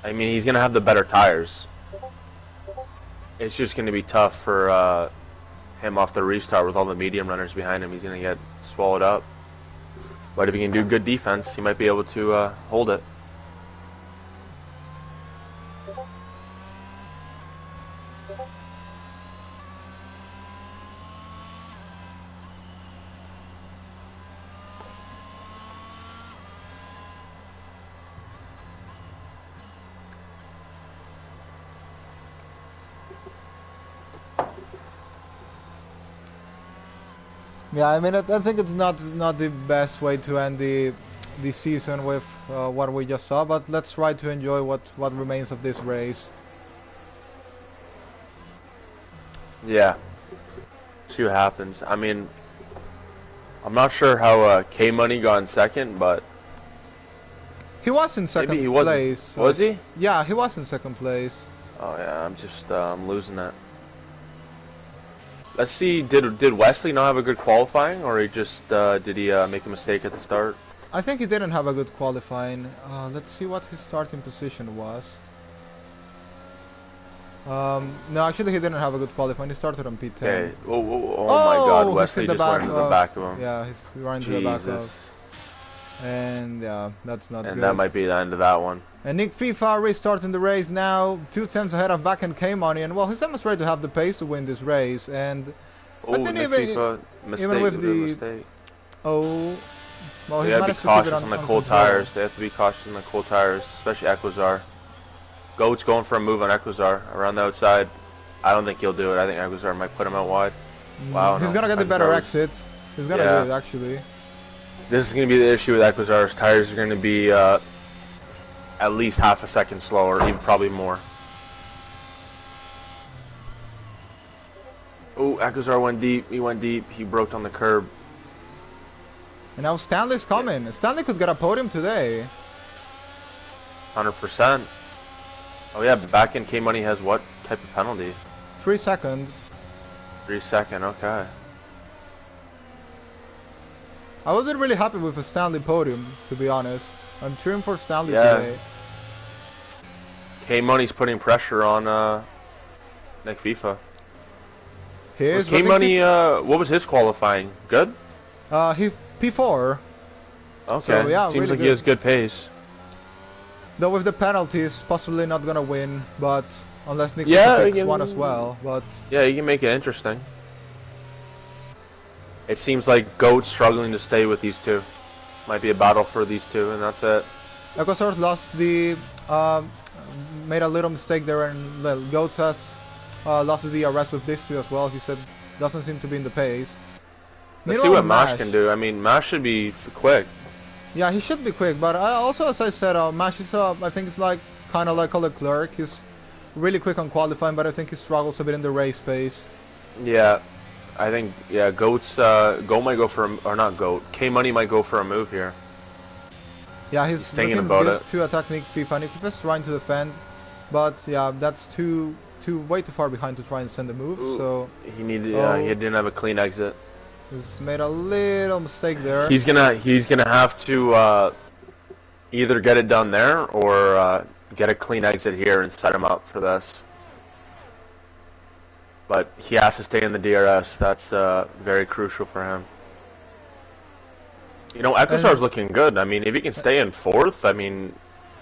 I mean, he's gonna have the better tires. It's just gonna be tough for him off the restart with all the medium runners behind him. He's gonna get swallowed up. But if he can do good defense, he might be able to hold it. Yeah, I mean, I think it's not the best way to end the season with what we just saw, but let's try to enjoy what remains of this race. Yeah. See what happens. I mean, I'm not sure how K Money got in second, but He was in second Maybe he wasn't. place. Was he? Yeah, he was in second place. Oh yeah, I'm just I'm losing that. Let's see. Did Wesley not have a good qualifying, or he just did he make a mistake at the start? I think he didn't have a good qualifying. Let's see what his starting position was. No, actually he didn't have a good qualifying. He started on P10. Okay. Oh my God, Wesley just went into the back of him. Yeah, he's running to the back of. And yeah, that's not good. And that might be the end of that one. And Nick FIFA restarting the race now, 2 tenths ahead of back-end K-Money, and well, he's demonstrated to have the pace to win this race. And oh, I think Nick FIFA, even with the mistake. well, They he gotta be managed to keep it cautious on on the on cold control. tires. They have to be cautious on the cold tires, especially Equazar. Goat's going for a move on Equazar around the outside. I don't think he'll do it. I think Equazar might put him out wide. Wow, He's no. gonna get the better exit. He's gonna do it actually. This is going to be the issue with Equazar's tires are going to be at least half a second slower, even probably more. Oh, Equazar went deep. He went deep. He broke on the curb. And now Stanley's coming. Stanley could get a podium today. 100%. Oh yeah, back in K-Money has what type of penalty? 3 seconds. 3 second, okay. I would be really happy with a Stanley podium, to be honest. I'm cheering for Stanley Yeah. today. K-Money's putting pressure on Nick FIFA. He is. K-Money, what was his qualifying? Good? He P4. Okay, So, yeah, seems really like good. he has good pace. Though with the penalties, possibly not gonna win, but unless Nick Yeah, picks again, one as well. But yeah, you can make it interesting. It seems like Goat's struggling to stay with these two. Might be a battle for these two, and that's it. Equazar lost the made a little mistake there, and well, Goats has lost the DRS with this two as well. As you said, doesn't seem to be in the pace. Let's see what Mash can do. I mean, Mash should be quick. Yeah, he should be quick, but also, as I said, Mash is, I think it's like kind of like a Leclerc. He's really quick on qualifying, but I think he struggles a bit in the race pace. Yeah, I think, yeah, Goat's, Goat might go for, or not Goat, K-Money might go for a move here. Yeah, he's thinking looking about good it. to attack Nick FIFA. Nick FIFA's trying to defend, but yeah, that's way too far behind to try and send a move. Ooh. So He needed, he Oh. didn't have a clean exit. he's made a little mistake there. He's gonna have to either get it done there or get a clean exit here and set him up for this. But he has to stay in the DRS. That's very crucial for him. You know, Equazar's looking good. I mean, if he can stay in fourth, I mean,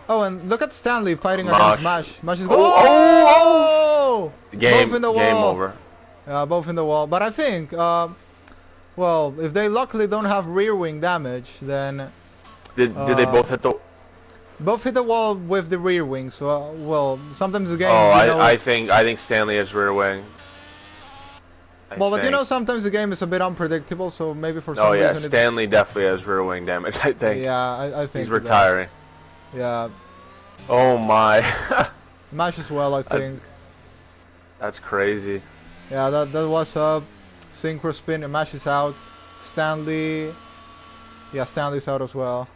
Oh, and look at Stanley fighting Mash. against Mash. Mash is going. Oh, game Both in the wall. over. Yeah, both in the wall. But I think, well, if they luckily don't have rear wing damage, then Did they both hit the? both hit the wall with the rear wing. So, well, sometimes the game. Oh, you know, I think Stanley has rear wing. but you know, sometimes the game is a bit unpredictable. So maybe for some Oh yeah, reason. Stanley definitely has rear wing damage. I think. Yeah, I think He's he does. retiring. Yeah, Oh my. Mash as well. I think. That's crazy. Yeah, that was a synchro spin. And Mash is out. Stanley. Yeah, Stanley's out as well.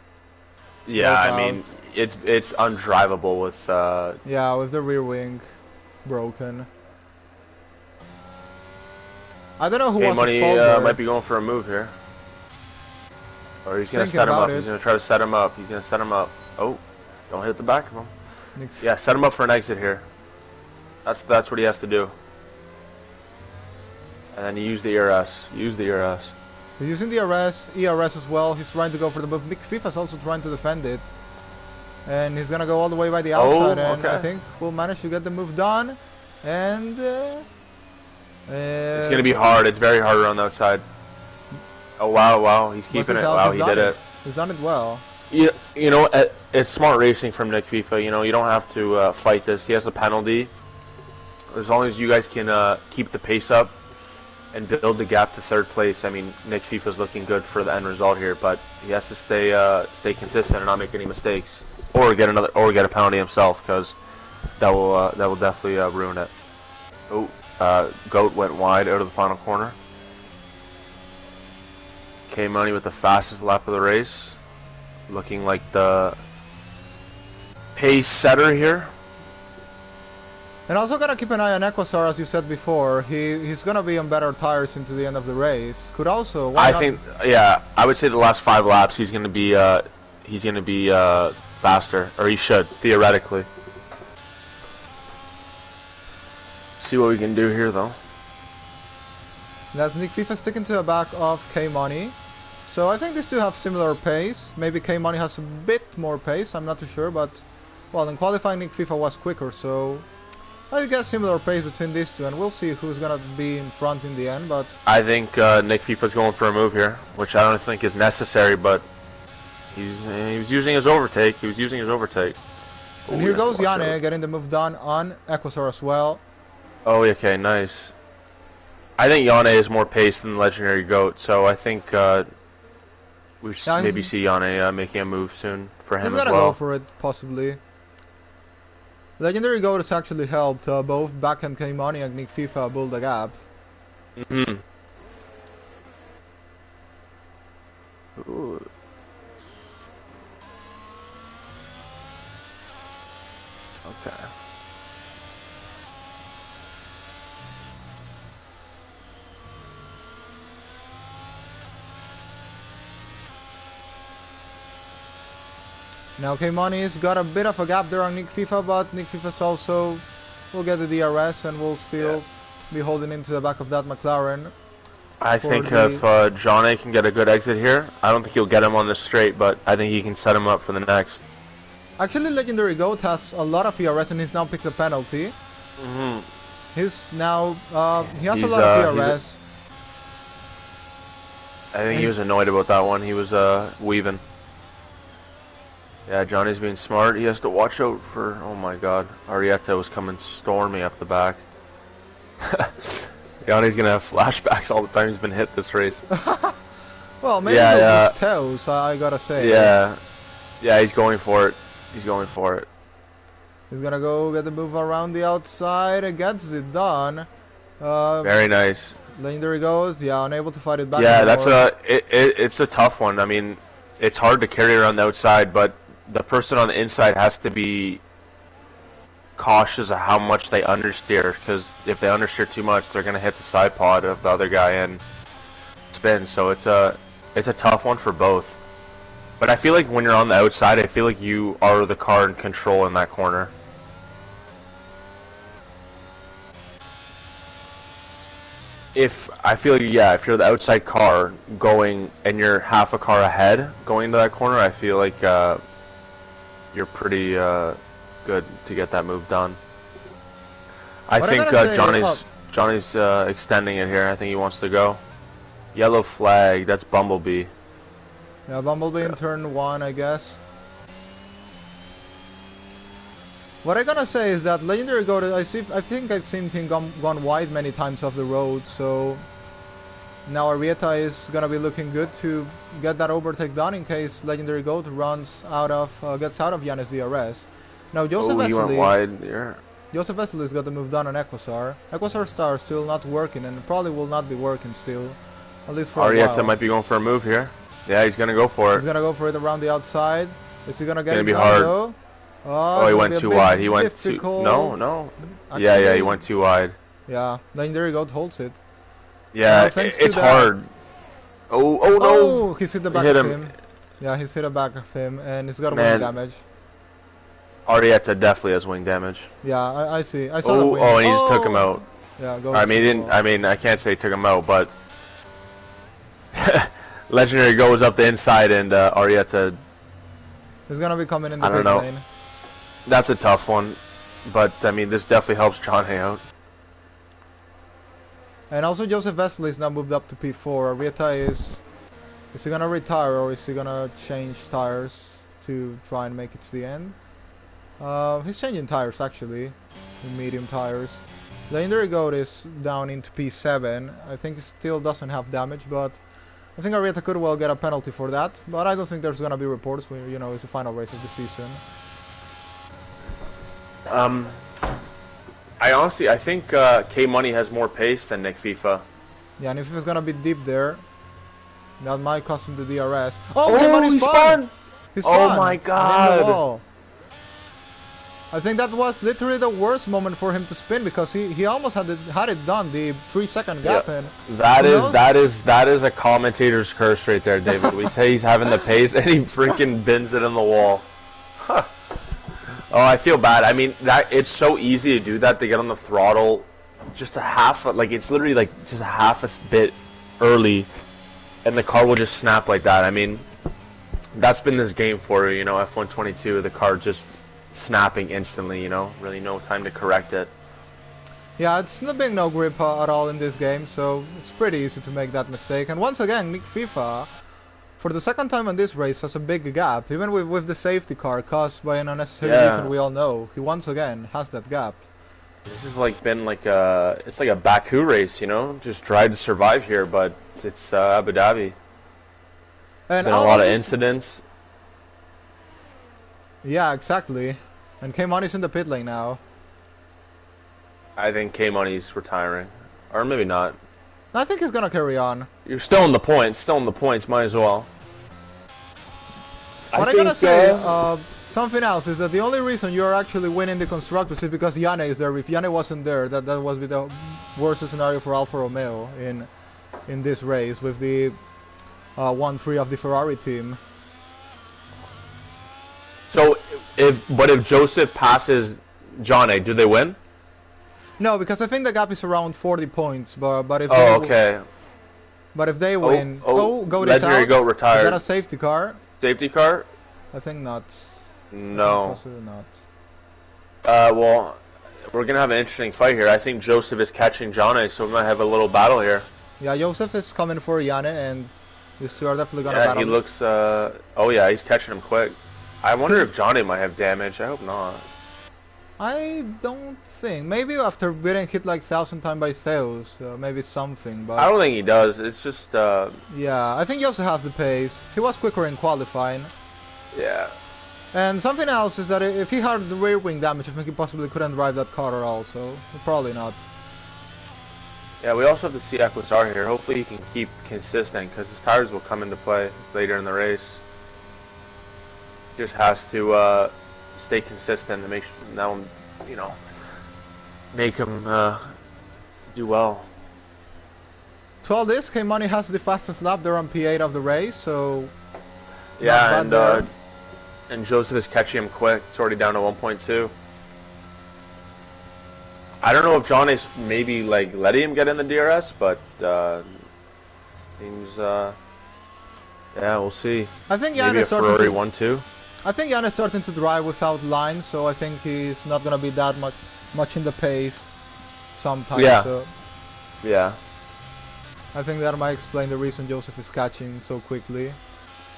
Yeah, Both I mean, out. it's undrivable with. Yeah, with the rear wing broken. I don't know who was at Money fault there. might be going for a move here. Or he's gonna Thinking set him about up. it. He's gonna try to set him up. He's gonna set him up. Oh, don't hit the back of him. Nick's- Yeah, set him up for an exit here. That's what he has to do. And then use the ERS. Use the ERS. He's using the ERS as well. He's trying to go for the move. Nick FIFA's also trying to defend it. And he's gonna go all the way by the outside, and okay. I think we'll manage to get the move done. And It's gonna be hard. It's very hard around the outside. Oh wow, he's keeping it. Wow, he did it. He's done it well. You know, it's smart racing from Nick FIFA. You know, you don't have to fight this. He has a penalty. As long as you guys can keep the pace up and build the gap to third place. I mean, Nick FIFA's looking good for the end result here, but he has to stay consistent and not make any mistakes, or get a penalty himself, because that will definitely ruin it. Oh, Goat went wide out of the final corner. K-Money with the fastest lap of the race, looking like the pace setter here. And also gotta keep an eye on Equasar, as you said before. He's gonna be on better tires into the end of the race. Could also. I think, yeah, I would say the last 5 laps he's gonna be faster, or he should theoretically. See what we can do here, though. That's Nick FIFA sticking to the back of K-Money. So I think these two have similar pace. Maybe K-Money has a bit more pace, I'm not too sure, but well, in qualifying Nick FIFA was quicker, so I guess similar pace between these two, and we'll see who's gonna be in front in the end. But I think Nick FIFA's going for a move here, which I don't think is necessary, but he was using his overtake. He was using his overtake. And here goes Yane getting the move done on Equasar as well. Oh, okay, nice. I think Yane is more pace than Legendary Goat, so I think we should maybe see Yane making a move soon for him as well. He's gonna go for it, possibly. Legendary Goat has actually helped both Backhand K-Money and Nick FIFA build a gap. Mm-hmm. Ooh. Okay. Now K-Money's got a bit of a gap there on Nick FIFA, but Nick FIFA's also will get the DRS and will still be holding into the back of that McLaren. I think if John A can get a good exit here, I don't think he'll get him on this straight, but I think he can set him up for the next. Actually, Legendary Goat has a lot of ERS and he's now picked a penalty. Mm-hmm. He's now, he has a lot of ERS. I think he was annoyed about that one. He was weaving. Yeah, Johnny's being smart. He has to watch out for, oh my god, Arietta was coming stormy up the back. Johnny's gonna have flashbacks all the time he's been hit this race. Well, maybe with toes, I gotta say. Yeah, yeah, he's going for it. He's going for it. He's gonna go get the move around the outside and gets it done. Very nice. Legendary goes, yeah, unable to fight it back. Yeah, anymore. it's a tough one. I mean, it's hard to carry around the outside, but the person on the inside has to be cautious of how much they understeer, because if they understeer too much, they're gonna hit the side pod of the other guy and spin. So it's a tough one for both. But I feel like when you're on the outside, I feel like you are the car in control in that corner. If you're the outside car going and you're half a car ahead going to that corner, I feel like you're pretty good to get that move done. I think Johnny's extending it here. I think he wants to go. Yellow flag. That's Bumblebee. Yeah, Bumblebee in turn 1, I guess. What I'm gonna say is that Legendary Goat, I think I've seen him gone wide many times off the road, so now Arietta is gonna be looking good to get that overtake done in case Legendary Goat gets out of Yanis DRS. Now Joseph he went wide there. Joseph Vesely's got the move done on Equasar. Equasar Star still not working and probably will not be working still, at least for a while. Arietta might be going for a move here. Yeah, he's gonna go for it. He's gonna go for it around the outside. Is he gonna get it be done hard. though? Oh, he went too wide. He went too... No. Actually, yeah, he went too wide. Yeah, Legendary Goat holds it. Yeah, it's hard. Oh, no! Oh, he's hit the back of him. Yeah, he's hit the back of him, and he's got wing damage. Arietta definitely has wing damage. Yeah, I see. I saw the wing. Oh, and he just took him out. Yeah, go. I mean, I can't say he took him out, but Legendary goes up the inside, and Arietta. He's gonna be coming in the pit lane. That's a tough one, but I mean, this definitely helps John Hay out. And also Joseph Vesely is now moved up to P4. Arietta is he gonna retire or is he gonna change tires to try and make it to the end? He's changing tires actually, to medium tires. Legendary Goat is down into P7. I think he still doesn't have damage, but I think Arietta could well get a penalty for that. But I don't think there's gonna be reports when, you know, it's the final race of the season. I think K-Money has more pace than Nick FIFA. Yeah, and if it's gonna be deep there, that might cost him the DRS. Oh, K-Money spun! He spun! Oh my god! I think that was literally the worst moment for him to spin because he almost had it done, the 3-second gap. Yeah. And that is a commentator's curse right there, David. We say he's having the pace and he freaking bins it in the wall. Huh. Oh, I feel bad. I mean, it's so easy to do that, to get on the throttle just a half, like it's literally like just a half a bit early, and the car will just snap like that. I mean, that's been this game for you, F122, the car just snapping instantly, really no time to correct it. Yeah, it's not been no grip at all in this game, so it's pretty easy to make that mistake. And once again, Nick FIFA, for the second time in this race, has a big gap, even with the safety car caused by an unnecessary reason we all know. He once again has that gap. This has been like it's like a Baku race, just try to survive here, but it's Abu Dhabi. And been a lot of incidents. Yeah, exactly. And K-Money's in the pit lane now. I think K-Money's retiring. Or maybe not. I think he's gonna carry on. You're still in the points, might as well. What I gotta say, something else is that the only reason you're actually winning the Constructors is because Yanne is there. If Yanne wasn't there, that would be the worst scenario for Alfa Romeo in this race with the 1-3 of the Ferrari team. So, if Joseph passes Johnny, do they win? No, because I think the gap is around 40 points. But if but if they win, Goat is out. Go retired. Is that a safety car? Safety car? I think not. No. Possibly not. Well, we're gonna have an interesting fight here. I think Joseph is catching Johnny, so we might have a little battle here. Yeah, Joseph is coming for Yanne, and these two are definitely gonna battle. Yeah, he looks. Oh yeah, he's catching him quick. I wonder if Johnny might have damage. I hope not. I don't think. Maybe after getting hit like 1,000 times by Theos, maybe something. But I don't think he does. It's just. Yeah, I think he also has the pace. He was quicker in qualifying. Yeah. And something else is that if he had the rear wing damage, I think he possibly couldn't drive that car at all. So probably not. Yeah, we also have to see Equisar here. Hopefully he can keep consistent because his tires will come into play later in the race. Just has to stay consistent to make make him do well. To all this, K-Money has the fastest lap there on P8 of the race, so yeah, and Joseph is catching him quick. It's already down to 1.2. I don't know if John is maybe letting him get in the DRS, but seems yeah, we'll see. I think maybe a Ferrari 1-2. I think Yann is starting to drive without lines, so I think he's not gonna be that much in the pace sometimes. Yeah. So yeah. I think that might explain the reason Joseph is catching so quickly.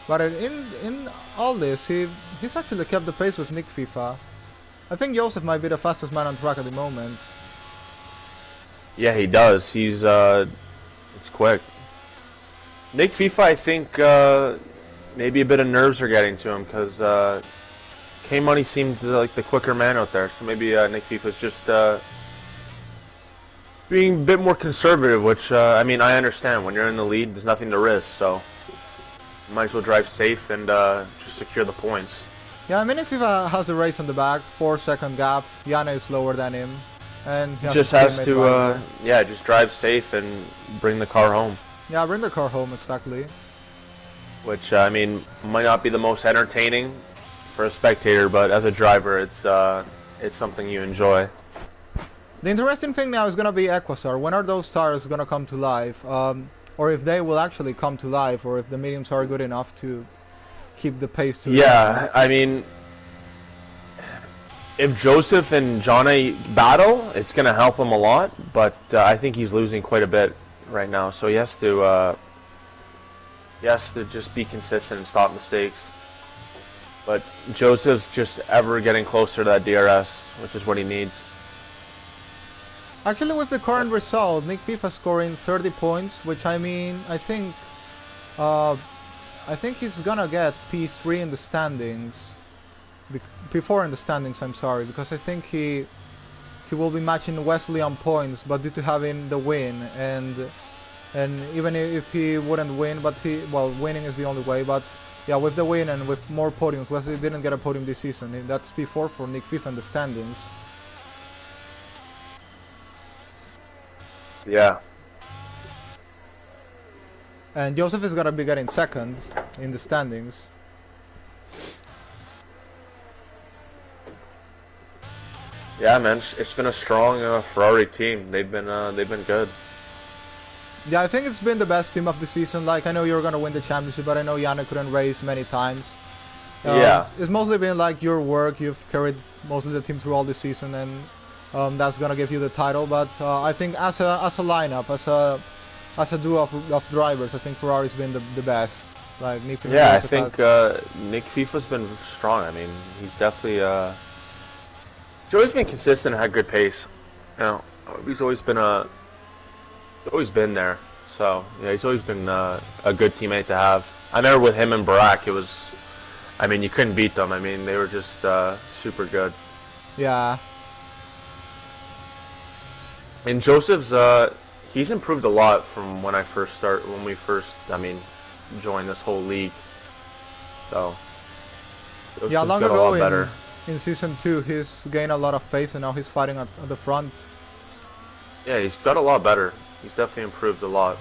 But in all this, he's actually kept the pace with Nick FIFA. I think Joseph might be the fastest man on track at the moment. Yeah, he does. He's it's quick. Nick FIFA, I think maybe a bit of nerves are getting to him because K-Money seems like the quicker man out there. So maybe Nick FIFA's just being a bit more conservative, which I mean, I understand. When you're in the lead, there's nothing to risk, so you might as well drive safe and just secure the points. Yeah, I mean, if FIFA has a race on the back, 4-second gap, Yanne is slower than him, and he just has to, yeah, just drive safe and bring the car home. Yeah, bring the car home, exactly. Which, I mean, might not be the most entertaining for a spectator, but as a driver, it's something you enjoy. The interesting thing now is going to be Equisar. When are those tires going to come to life? Or if they will actually come to life, or if the mediums are good enough to keep the pace to yeah, I mean, if Joseph and Johnny battle, it's going to help him a lot, but I think he's losing quite a bit right now, so he has to just be consistent and stop mistakes. But Joseph's just ever getting closer to that DRS, which is what he needs. Actually, with the current result, Nick FIFA scoring 30 points, which I mean, I think he's gonna get P3 in the standings. P4 in the standings, I'm sorry, because I think he will be matching Wesley on points, but due to having the win, and even if he wouldn't win, but winning is the only way, but Yeah, with the win and with more podiums. Wesley didn't get a podium this season. That's P4 for Nick FIFA in the standings. Yeah. And Joseph is gonna be getting second in the standings. Yeah, man, it's been a strong Ferrari team. They've been good. Yeah, I think it's been the best team of the season. Like, I know you're gonna win the championship, but I know Yannick couldn't race many times. Yeah. It's mostly been like your work. You've carried most of the team through all the season, and that's gonna give you the title. But I think as a lineup, as a duo of drivers, I think Ferrari's been the best. Like Nick FIFA. Yeah, I think Nick FIFA's been strong. I mean, he's definitely he's always been consistent and had good pace. You know, he's always been there. So yeah, he's always been a good teammate to have. I remember with him and Barack, it was, I mean, you couldn't beat them. I mean, they were just super good. Yeah. And Joseph's he's improved a lot from when we first joined this whole league. So Joseph's yeah, long got a ago lot better. in season 2, he's gained a lot of pace, and now he's fighting at the front. Yeah, he's got a lot better. He's definitely improved a lot.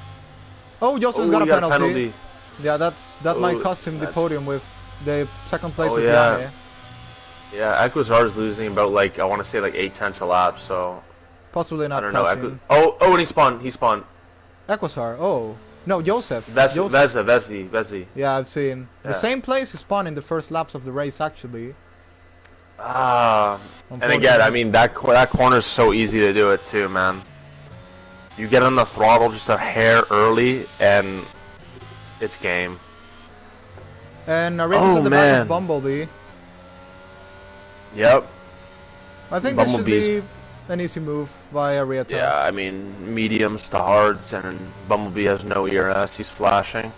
Oh, Joseph's got a penalty. Yeah, that might cost him the that's... podium with the second place with yeah. Yanni. Yeah, Equazar's losing about like, I want to say like 8/10 a lap, so possibly not. I don't know. Oh, and he spawned. Equazar. Oh no, Joseph. Vezi. Yeah, I've seen yeah. the same place he spawned in the first laps of the race actually. And again, I mean that corner is so easy to do it too, man. You get on the throttle just a hair early, and it's game. And Narita's in the back of Bumblebee. Yep. I think this should be an easy move by Arietta. Yeah, I mean, mediums to hards, and Bumblebee has no ERS, he's flashing.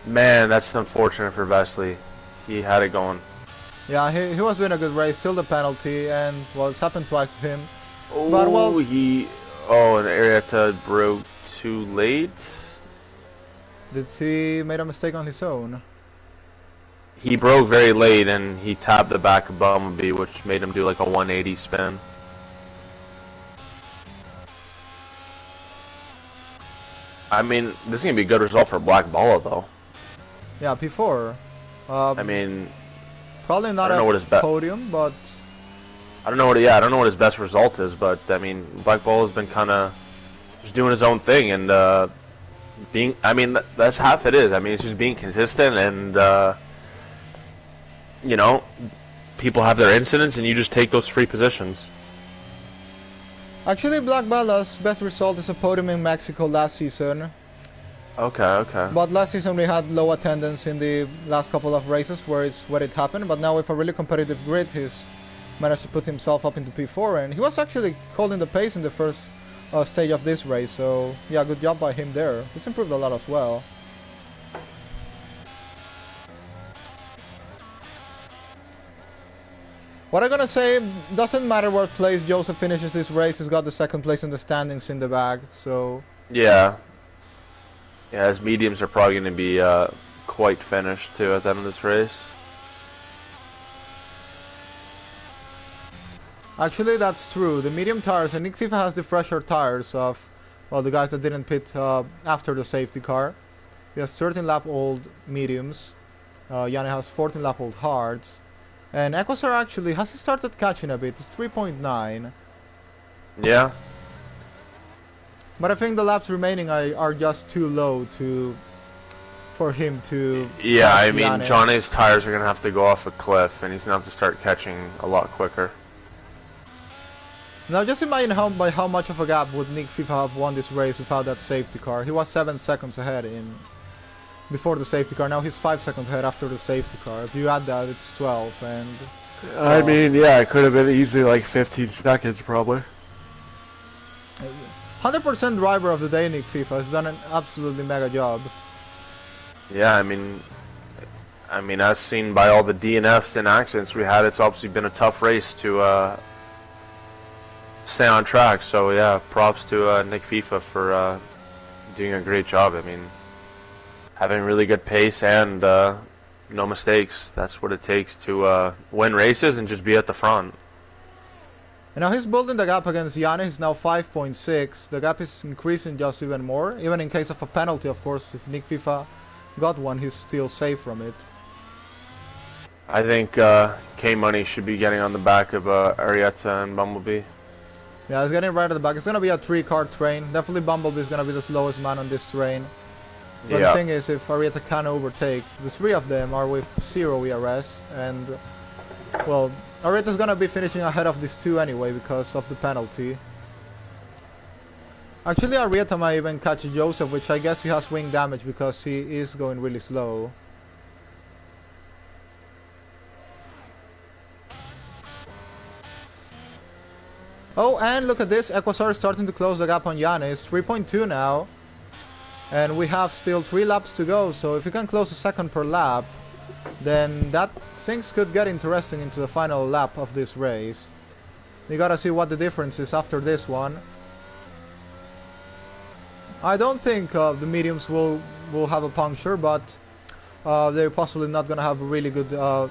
Man, that's unfortunate for Vesley. He had it going. Yeah, he was doing a good race till the penalty, and well, it's happened twice to him. Oh, but, well, and Arietta broke too late? Did he made a mistake on his own? He broke very late, and he tapped the back of Bumblebee, which made him do like a 180 spin. I mean, this is going to be a good result for Black Balla, though. Yeah, P4. I mean, probably not a podium, but I don't know what his best result is, but I mean, Black Balla's been kind of just doing his own thing, and I mean, that's half it is. I mean, it's just being consistent, and you know, people have their incidents, and you just take those free positions. Actually, Black Balla's best result is a podium in Mexico last season. Okay. But last season we had low attendance in the last couple of races where it happened. But now with a really competitive grid, he's managed to put himself up into P4, and he was actually holding the pace in the first stage of this race. So yeah, good job by him there. He's improved a lot as well. What I'm gonna say, doesn't matter what place Joseph finishes this race, he's got the second place in the standings in the bag, so... Yeah, his mediums are probably going to be quite finished too at the end of this race. Actually, that's true. The medium tires, and Nick FIFA has the fresher tires of, well, the guys that didn't pit after the safety car. He has 13-lap-old mediums. Yanni has 14-lap-old hards. And Equazar actually, has he started catching a bit? It's 3.9. Yeah. But I think the laps remaining are just too low for him to... Yeah, I mean, Johnny's tires are going to have to go off a cliff, and he's going to have to start catching a lot quicker. Now just imagine by how much of a gap would Nick FIFA have won this race without that safety car. He was 7 seconds ahead before the safety car. Now he's 5 seconds ahead after the safety car. If you add that, it's 12, and... I mean, yeah, it could have been easily like 15 seconds, probably. 100% driver of the day, Nick FIFA has done an absolutely mega job. Yeah, I mean, as seen by all the DNFs and accidents we had, it's obviously been a tough race to stay on track. So yeah, props to Nick FIFA for doing a great job. I mean, Having really good pace and no mistakes. That's what it takes to win races and just be at the front. And now he's building the gap against Yanni. He's now 5.6. The gap is increasing just even more. Even in case of a penalty, of course. If Nick FIFA got one, he's still safe from it. I think K-Money should be getting on the back of Arietta and Bumblebee. Yeah, he's getting right at the back. It's going to be a 3-car train. Definitely Bumblebee is going to be the slowest man on this train. But the thing is, if Arietta can overtake, the 3 of them are with 0 ERS. And, well, Arietta's going to be finishing ahead of these 2 anyway because of the penalty. Actually, Arietta might even catch Joseph, which I guess he has wing damage because he is going really slow. Oh, and look at this. Equasar is starting to close the gap on Yanis. 3.2 now. And we have still 3 laps to go. So if you can close a second per lap, then that things could get interesting into the final lap of this race. You gotta see what the difference is after this one. I don't think the mediums will have a puncture, but they're possibly not gonna have a really good... they're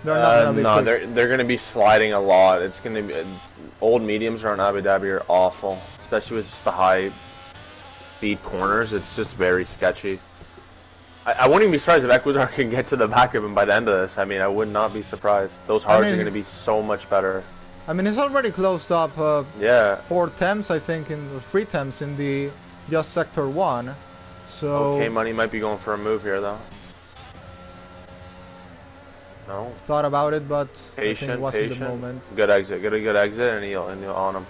not gonna be no, quick. they're gonna be sliding a lot. It's gonna be old mediums around Abu Dhabi are awful, especially with just the high speed corners. It's just very sketchy. I wouldn't even be surprised if Ecuador can get to the back of him by the end of this. I mean, I would not be surprised. Those hards are gonna be so much better. I mean, he's already closed up yeah. 4 temps, I think, or 3 temps in the just sector 1. So okay, Money might be going for a move here though. No. Thought about it, but I think it wasn't patient. the moment. Good exit, get a good exit, and he'll on him.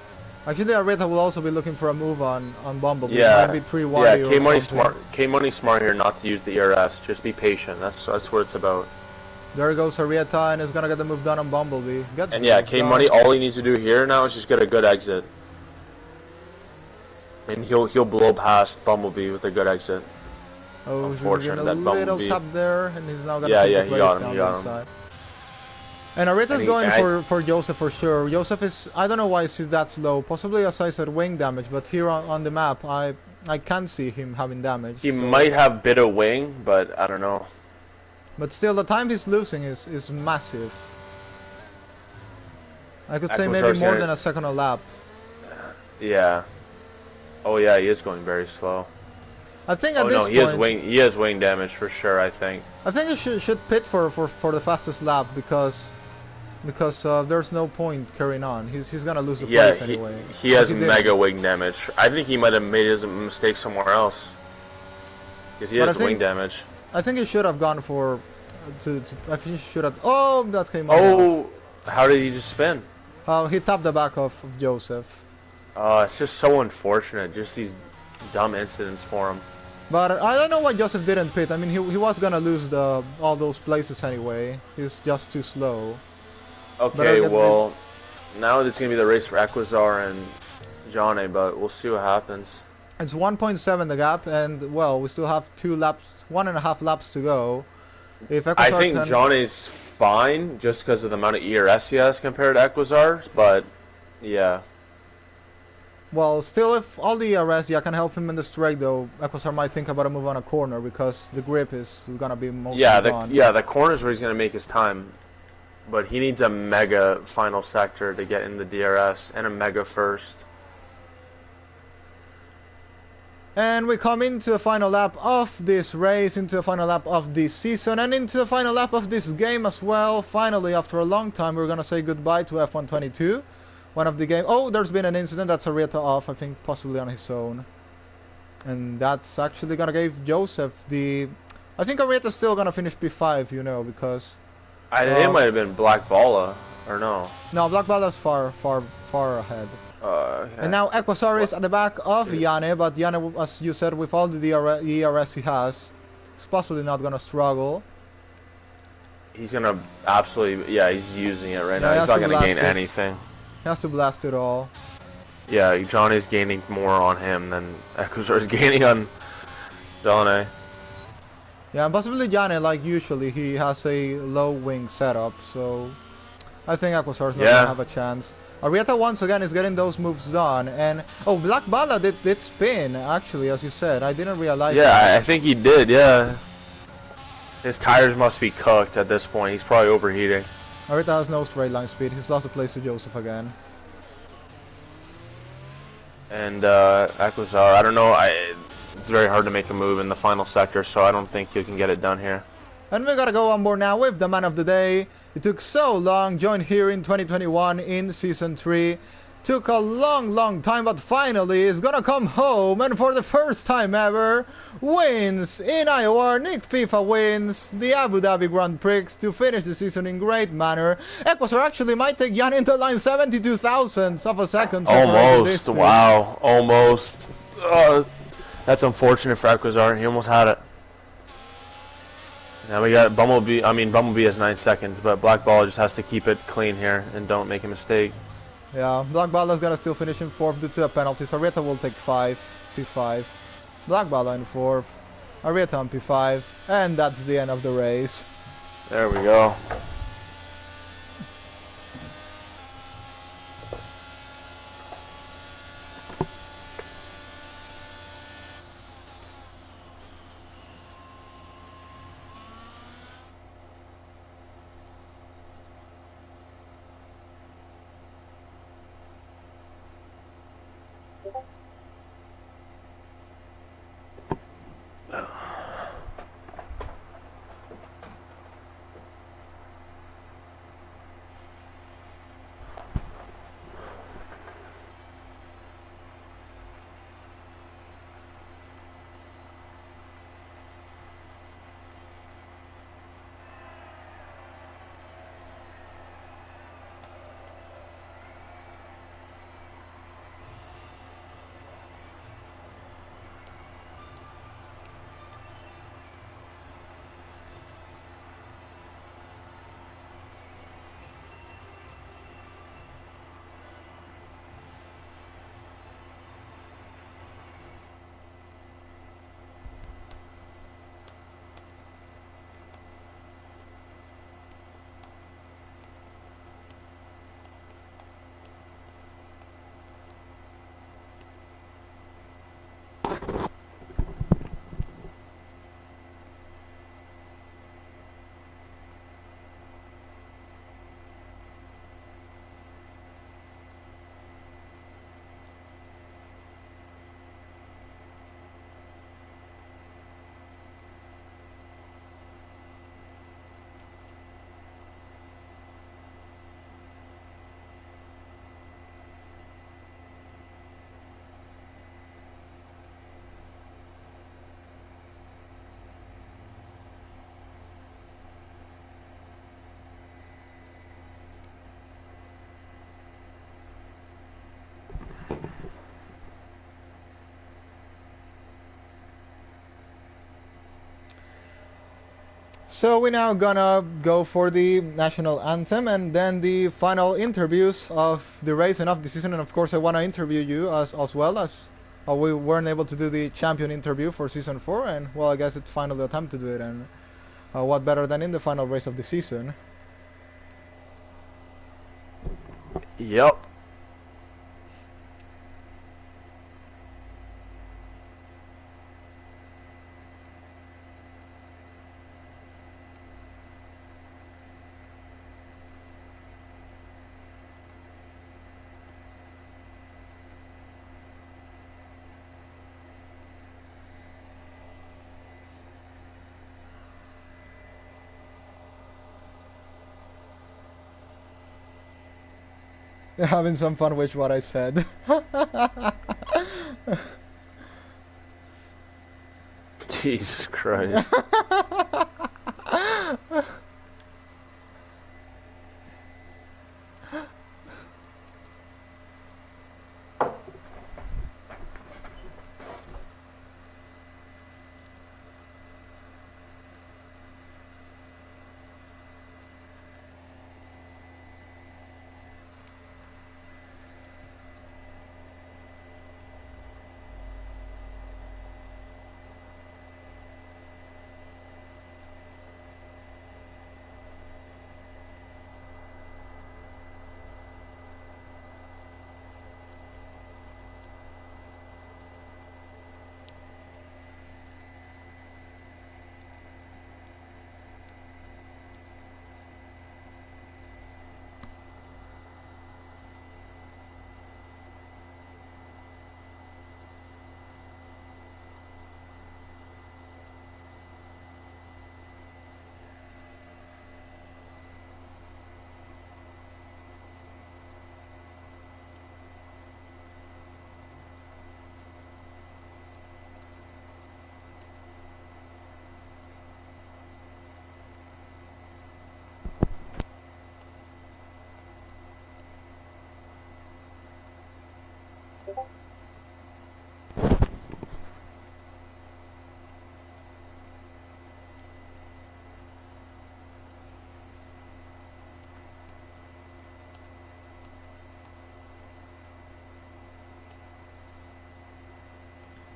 Actually, Arietta will also be looking for a move on Bumblebee. Yeah. It might be pre-wide. Yeah, K-Money's smart. K-Money's smart here not to use the ERS. Just be patient. That's what it's about. There goes Arietta, and is gonna get the move done on Bumblebee. And yeah, K-Money, all he needs to do here now is just get a good exit. And he'll blow past Bumblebee with a good exit. Oh, he's getting a little tap there, and he's now gonna yeah, take the he got place him, down the side. And Arietta's going for Joseph for sure. Joseph is, I don't know why he's that slow. Possibly, as I said, wing damage, but here on the map, I can see him having damage. He might have bit of wing, but I don't know. But still, the time he's losing is massive. I could say maybe more than a second a lap. Yeah. Oh yeah, he is going very slow. I think at this point... he has wing damage for sure, I think. I think he should pit for the fastest lap because there's no point carrying on. He's gonna lose the place anyway. He has mega wing damage. I think he might have made his mistake somewhere else. Because he has wing damage. I think he should have gone for... I think he should have... Oh, that came off. Oh, how did he just spin? He tapped the back of Joseph. It's just so unfortunate. Just these dumb incidents for him. But I don't know why Joseph didn't pit. I mean, he was gonna lose all those places anyway. He's just too slow. Okay, well, now this is gonna be the race for Equazar and Johnny, but we'll see what happens. It's 1.7 the gap, and well, we still have 1.5 laps to go. If Equazar I think Johnny's fine just because of the amount of ERS he has compared to Equazar, but yeah. Well, still, if all the ERS, can help him in the straight, though, Equazar might think about a move on a corner because the grip is gonna be mostly gone. The corner's where he's gonna make his time, but he needs a mega final sector to get in the DRS and a mega first. And we come into the final lap of this race, into the final lap of this season, and into the final lap of this game as well. Finally, after a long time, we're gonna say goodbye to F122. One of the game. Oh, there's been an incident. That's Arietta off, I think, possibly on his own. And that's actually gonna give Joseph the... I think Arietta's still gonna finish P5, you know, because... I think it might have been Black Balla, or no? No, Black Balla's far ahead. Okay. And now Equazar is at the back of Yane, but Yane, as you said, with all the ERS he has, is possibly not gonna struggle. He's gonna absolutely... Yeah, he's using it right now. He's not gonna gain anything. He has to blast it all. Yeah, Johnny's gaining more on him than Equazar's gaining on Delaunay. Yeah, and possibly Jane, like usually, he has a low wing setup, so I think Equazar's not gonna have a chance. Arrieta once again is getting those moves done, and oh, Black Bala did spin actually, as you said. I didn't realize. Yeah, that. I think he did. Yeah, his tires must be cooked at this point. He's probably overheating. Arrieta has no straight line speed. He's lost the place to Joseph again. And Equazar, I don't know. It's very hard to make a move in the final sector, so I don't think you can get it done here. And we gotta go on board now with the man of the day. It took so long, joined here in 2021 in Season 3. Took a long time, but finally is gonna come home, and for the first time ever, wins in IOR. Nick FIFA wins the Abu Dhabi Grand Prix to finish the season in great manner. Equazar actually might take Jan into line 72 thousandths of a second. Almost, wow, almost. That's unfortunate for Equazar. He almost had it. Now we got Bumblebee. I mean, Bumblebee has 9 seconds, but Black Ball just has to keep it clean here and don't make a mistake. Yeah, Black Bala is gonna still finish in 4th due to a penalty. So Arrieta will take 5, P5. Black Bala in 4th, Arrieta on P5, and that's the end of the race. There we go. So we're now gonna go for the national anthem and then the final interviews of the race and of the season. And of course I want to interview you as well, as we weren't able to do the champion interview for season 4, and well, I guess it's finally the time to do it, and what better than in the final race of the season. Yep. Having some fun with what I said. Jesus Christ.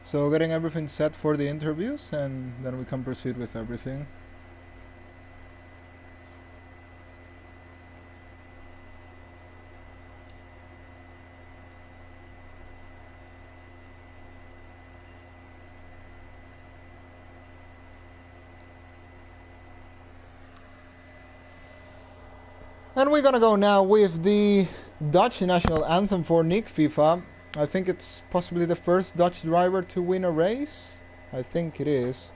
So getting everything set for the interviews, and then we can proceed with everything. And we're gonna go now with the Dutch national anthem for Nick FIFA. I think it's possibly the first Dutch driver to win a race. I think it is.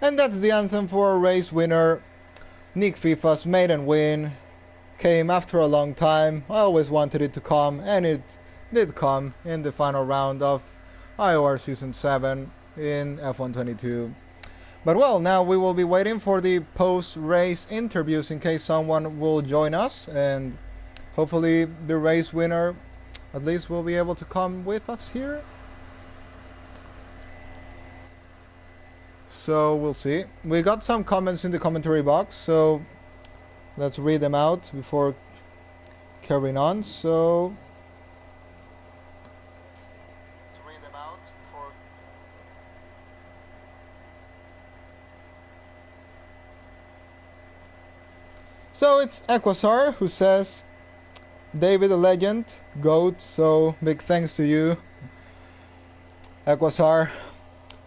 And that's the anthem for a race winner. Nick FIFA's maiden win came after a long time. I always wanted it to come, and it did come in the final round of IOR Season 7 in F122. But well, now we will be waiting for the post-race interviews in case someone will join us, and hopefully the race winner at least will be able to come with us here. So we'll see. We got some comments in the commentary box, so let's read them out before carrying on. So it's Equasar who says, David the legend, GOAT, so big thanks to you, Equasar.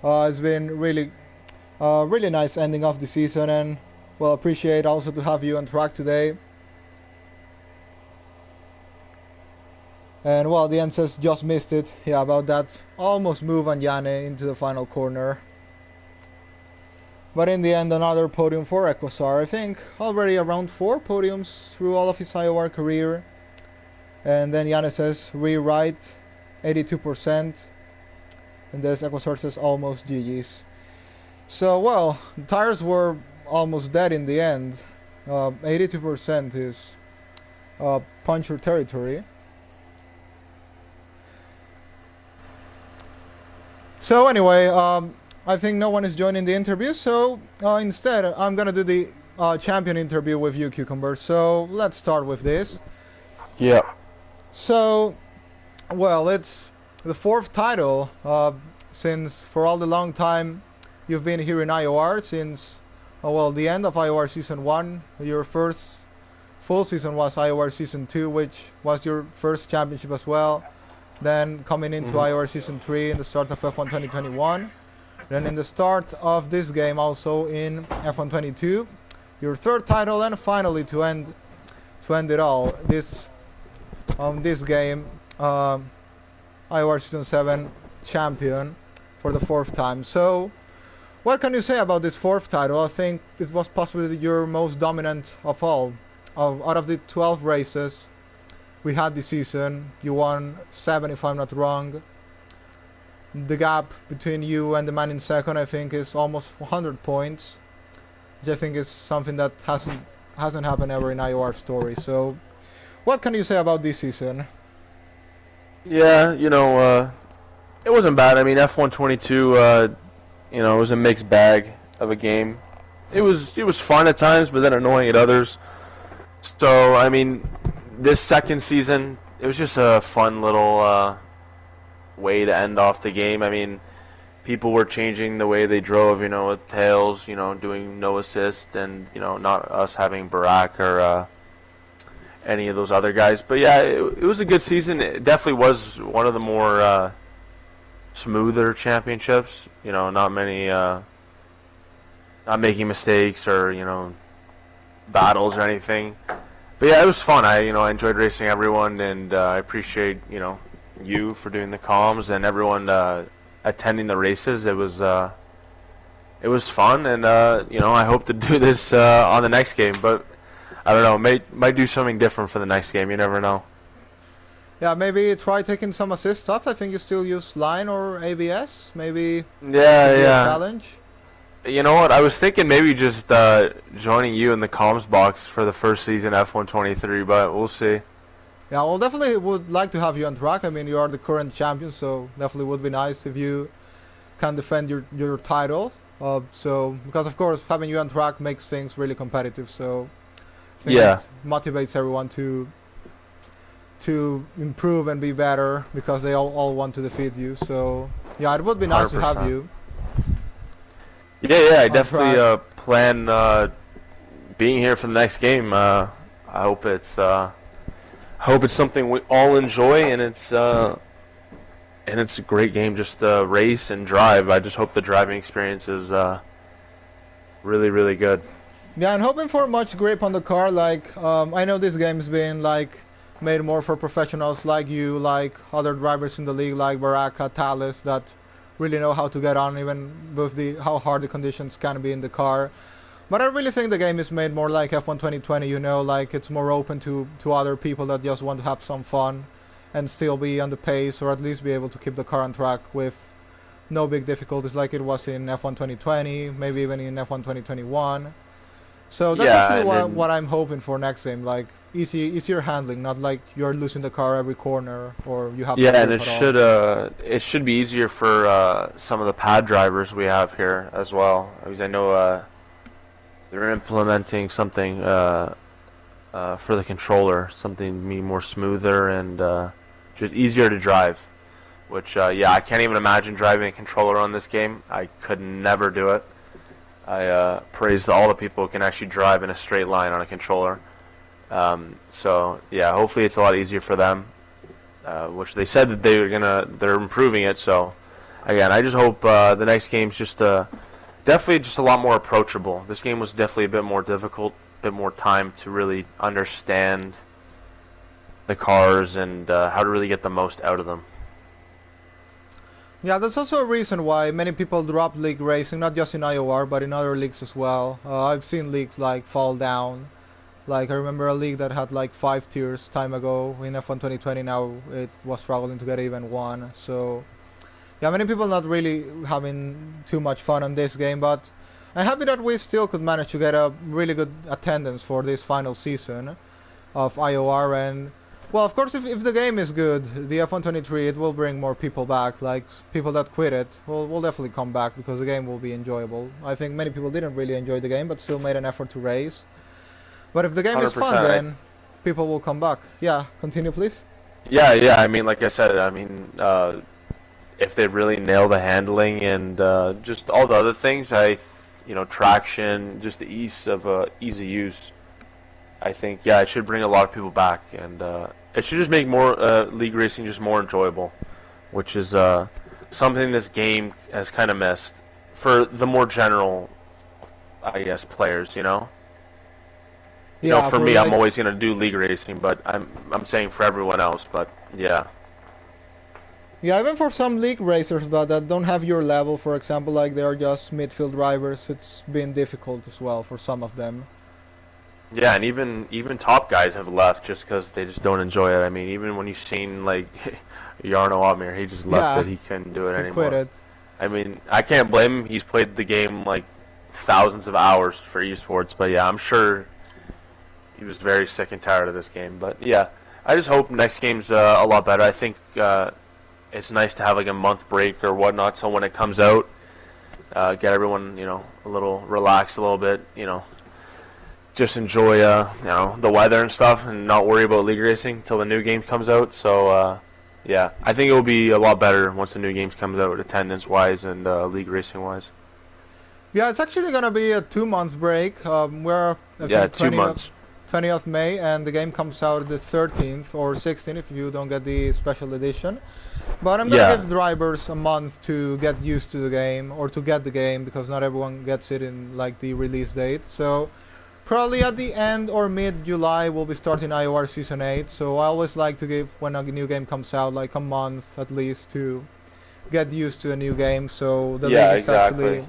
It's been really nice ending of the season, and well, appreciate also to have you on track today. And well, the end says just missed it. Yeah, about that almost move on Yane into the final corner. But in the end, another podium for Equasar. I think already around 4 podiums through all of his IOR career. And then Yane says rewrite 82%. And this EcoSource is almost GG's. So, well, the tires were almost dead in the end. 82% is puncture territory. So anyway, I think no one is joining the interview, so instead I'm gonna do the champion interview with you, Cucumber. So let's start with this. Yeah. So, well, it's the 4th title since for all the long time you've been here in IOR since well, the end of IOR Season 1. Your first full season was IOR Season 2, which was your first championship as well. Then coming into IOR Season 3 in the start of F1 2021. Then in the start of this game also in F1 22. Your 3rd title, and finally to end it all, this game, IOR Season 7 champion for the 4th time. So what can you say about this 4th title? I think it was possibly your most dominant of all. Out of the 12 races we had this season, you won 7 if I'm not wrong. The gap between you and the man in 2nd, I think, is almost 100 points, which I think is something that hasn't happened ever in IOR story. So what can you say about this season? Yeah, it wasn't bad. I mean, F1 22, it was a mixed bag of a game. It was fun at times, but then annoying at others. So, I mean, this 2nd season, it was just a fun little way to end off the game. I mean, people were changing the way they drove, with tails, doing no assist, and, not us having Barack or any of those other guys. But yeah, it was a good season. It definitely was one of the more smoother championships. Not many, not making mistakes or battles or anything. But yeah, it was fun. I enjoyed racing everyone, and I appreciate you for doing the comms and everyone attending the races. It was fun, and I hope to do this on the next game. But I don't know, might do something different for the next game. You never know. Yeah, maybe try taking some assist stuff. I think you still use line or ABS. Maybe. Yeah. Challenge. You know what? I was thinking maybe just joining you in the comms box for the first season F1 23, but we'll see. Yeah, well, definitely would like to have you on track. I mean, you are the current champion, so definitely would be nice if you can defend your title. So because of course having you on track makes things really competitive. So I think it motivates everyone to improve and be better because they all want to defeat you. So yeah, it would be nice 100%. To have you. Yeah, I definitely plan being here for the next game. I hope it's something we all enjoy, and it's a great game just to race and drive. I just hope the driving experience is really, really good. Yeah, and hoping for much grip on the car. Like I know this game's been made more for professionals like you, like other drivers in the league, like Baraka, Talis, that really know how to get on even with how hard the conditions can be in the car. But I really think the game is made more like F1 2020, it's more open to other people that just want to have some fun and still be on the pace, or at least be able to keep the car on track with no big difficulties like it was in F1 2020, maybe even in F1 2021. So that's actually what I'm hoping for next game, easier handling, not like you're losing the car every corner or you have to and it should be easier for some of the pad drivers we have here as well, because I know they're implementing something for the controller, something more smoother and just easier to drive, which I can't even imagine driving a controller on this game. I could never do it. I praise all the people who can actually drive in a straight line on a controller. So yeah, hopefully it's a lot easier for them, which they said that they're improving it. So again, I just hope the next game's just definitely just a lot more approachable. This game was definitely a bit more difficult, a bit more time to really understand the cars and how to really get the most out of them. Yeah, that's also a reason why many people drop league racing, not just in IOR, but in other leagues as well. I've seen leagues like fall down Like, I remember a league that had like 5 tiers time ago in F1 2020. Now it was struggling to get even one. So yeah, many people not really having too much fun on this game, but I'm happy that we still could manage to get a really good attendance for this final season of IOR. And well, of course, if the game is good, the F1 23, it will bring more people back. Like, people that quit it will definitely come back because the game will be enjoyable. I think many people didn't really enjoy the game, but still made an effort to race. But if the game is fun, then people will come back. Yeah, continue, please. Yeah. I mean, like I said, I mean, if they really nail the handling and just all the other things, traction, just the ease of use, I think, yeah, it should bring a lot of people back, and it should just make more league racing just more enjoyable, which is something this game has kind of missed for the more general, I guess, players, you know. Yeah, you know, for me, like, I'm always gonna do league racing, but I'm saying for everyone else, but yeah. Yeah, even for some league racers, but that don't have your level, for example, like they are just midfield drivers, it's been difficult as well for some of them. Yeah, and even top guys have left just because they just don't enjoy it. I mean, even when you've seen like Jarno Otmir, he just left it. He couldn't do it anymore. Quit it. I mean, I can't blame him. He's played the game like thousands of hours for esports, but yeah, I'm sure he was very sick and tired of this game. But yeah, I just hope next game's a lot better. I think it's nice to have like a month break or whatnot, so when it comes out, get everyone, you know, a little relaxed a little bit, you know, just enjoy you know, the weather and stuff, and not worry about league racing until the new game comes out. So yeah, I think it will be a lot better once the new games comes out, attendance wise and league racing wise. Yeah, it's actually gonna be a 2 month break. We're yeah, 2 months. 20th May, and the game comes out the 13th or 16th if you don't get the special edition. But I'm gonna give drivers a month to get used to the game, or to get the game, because not everyone gets it in like the release date. So probably at the end or mid-July we'll be starting IOR Season 8. So I always like to give, when a new game comes out, like a month at least to get used to a new game. So the league is actually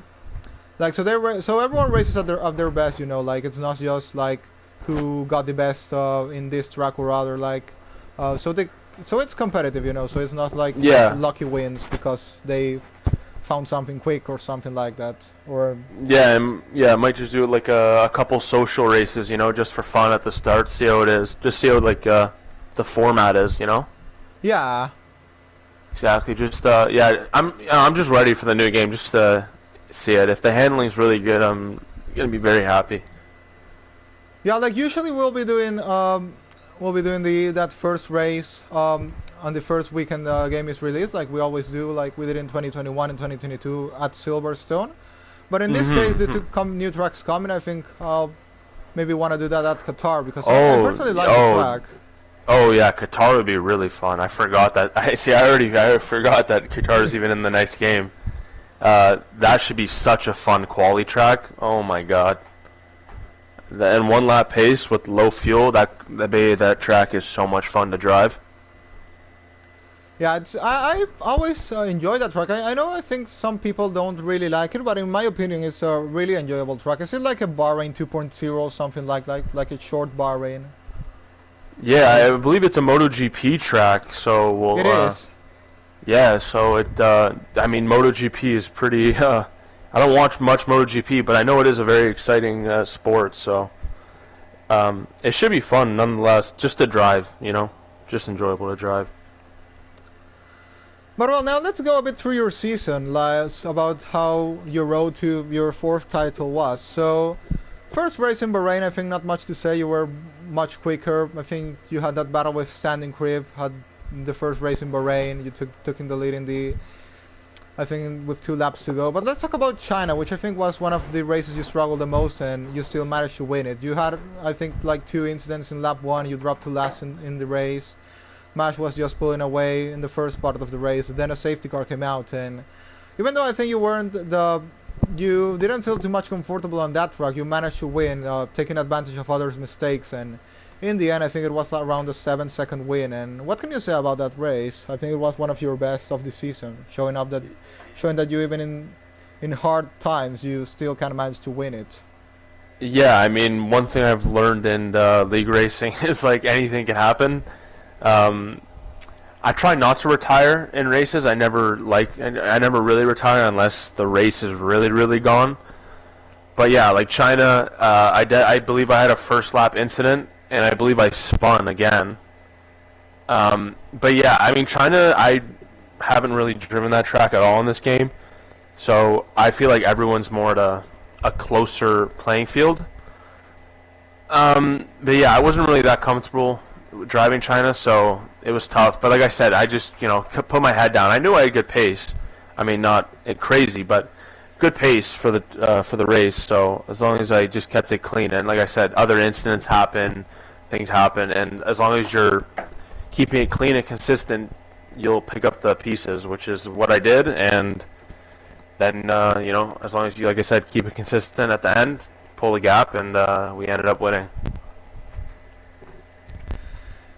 like, so everyone races at their best, you know. Like, it's not just like who got the best in this track or other, like so it's competitive, you know. So it's not like lucky wins because they found something quick or something like that. Or yeah, I might just do like a couple social races, you know, just for fun at the start, see how it is, just see how like the format is, you know. Yeah, exactly. Just yeah, I'm just ready for the new game, just to see it. If the handling's really good, I'm gonna be very happy. Yeah, like usually we'll be doing that first race on the first weekend the game is released, like we always do, like we did in 2021 and 2022 at Silverstone. But in this case, due to new tracks coming, I think I'll maybe want to do that at Qatar, because I personally like the track. Oh yeah, Qatar would be really fun. I forgot that. I forgot that Qatar is even in the next game. That should be such a fun quali track. Oh my god. And one lap pace with low fuel, that track is so much fun to drive. Yeah, I always enjoy that track. I know I think some people don't really like it, but in my opinion, it's a really enjoyable track. Is it like a Bahrain 2.0, something like a short Bahrain? Yeah, I believe it's a MotoGP track, so we'll. It is. Yeah, so it. I mean, MotoGP is pretty. I don't watch much MotoGP, but I know it is a very exciting sport, so it should be fun nonetheless, just to drive, you know, just enjoyable to drive. But well, now let's go a bit through your season, like, about how your road to your 4th title was. So, first race in Bahrain, I think not much to say, you were much quicker. I think you had that battle with Standing Crib, had the first race in Bahrain, you took in the lead in the, I think, with 2 laps to go. But let's talk about China, which I think was one of the races you struggled the most, and you still managed to win it. You had, I think, like 2 incidents in lap 1, you dropped to last in the race. Mash was just pulling away in the first part of the race, then a safety car came out, and even though I think you didn't feel too much comfortable on that track, you managed to win, taking advantage of others' mistakes, and in the end I think it was around a 7-second win. And what can you say about that race? I think it was one of your best of the season, showing that you, even in hard times, you still kind of managed to win it. Yeah, I mean, one thing I've learned in league racing is like anything can happen. Um, I try not to retire in races. I never really retire unless the race is really, really gone. But yeah, like China, I believe I had a first lap incident, and I believe I spun again. But yeah, I mean China, I haven't really driven that track at all in this game, so I feel like everyone's more at a closer playing field. But yeah, I wasn't really that comfortable driving China, so it was tough. But like I said, I just put my head down. I knew I had good pace. I mean, not crazy, but good pace for the race. So as long as I just kept it clean, and like I said, other incidents happen, things happen, and as long as you're keeping it clean and consistent, you'll pick up the pieces, which is what I did. And then as long as you, like I said, keep it consistent at the end, pull the gap, and we ended up winning.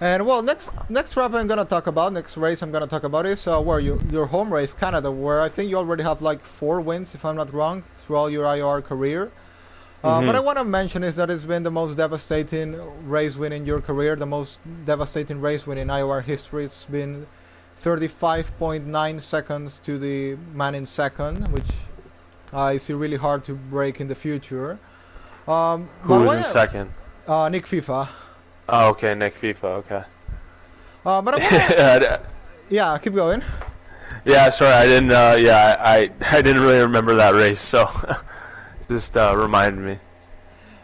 And well, next rap I'm gonna talk about, next race I'm gonna talk about is where your home race, Canada, where I think you already have like 4 wins, if I'm not wrong, through all your IOR career. But I want to mention is that it's been the most devastating race win in your career, the most devastating race win in IOR history. It's been 35.9 seconds to the man in second, which I see really hard to break in the future. Who was in second? Nick FIFA. Oh, okay, Nick FIFA. Okay. But I wanna, yeah, keep going. Yeah, sorry, I didn't. I didn't really remember that race, so just reminded me.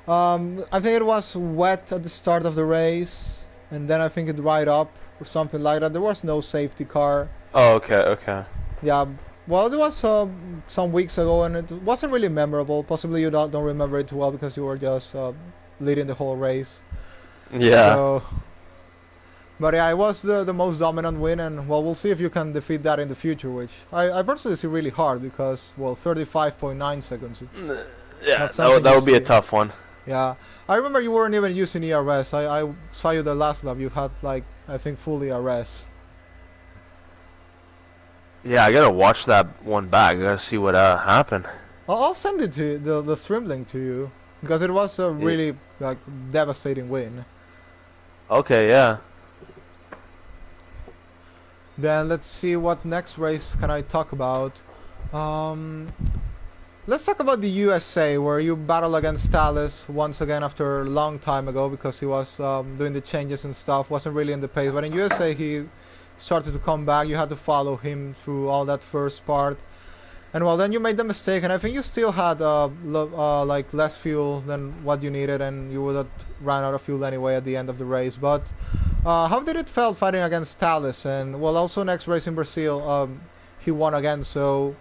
I think it was wet at the start of the race, and then I think it dried up or something like that. There was no safety car. Oh, okay, okay. Yeah, well, it was some weeks ago, and it wasn't really memorable. Possibly you don't remember it too well because you were just leading the whole race. Yeah. So, but yeah, it was the most dominant win, and well, we'll see if you can defeat that in the future, which I personally see really hard because, well, 35.9 seconds. It's yeah, that would be a tough one. Yeah, I remember you weren't even using ERS. I saw you the last lap. You had like I think full ERS. Yeah, I gotta watch that one back. I gotta see what happened. I'll send it to you, the stream link to you because it was a really like devastating win. Okay, yeah. Then let's see what next race can I talk about. Let's talk about the USA, where you battle against Tallis once again after a long time ago because he was doing the changes and stuff, wasn't really in the pace. But in USA he started to come back. You had to follow him through all that first part. And well, then you made the mistake, and I think you still had like less fuel than what you needed, and you would have ran out of fuel anyway at the end of the race. But how did it feel fighting against Tallis? And well, also next race in Brazil, he won again. So,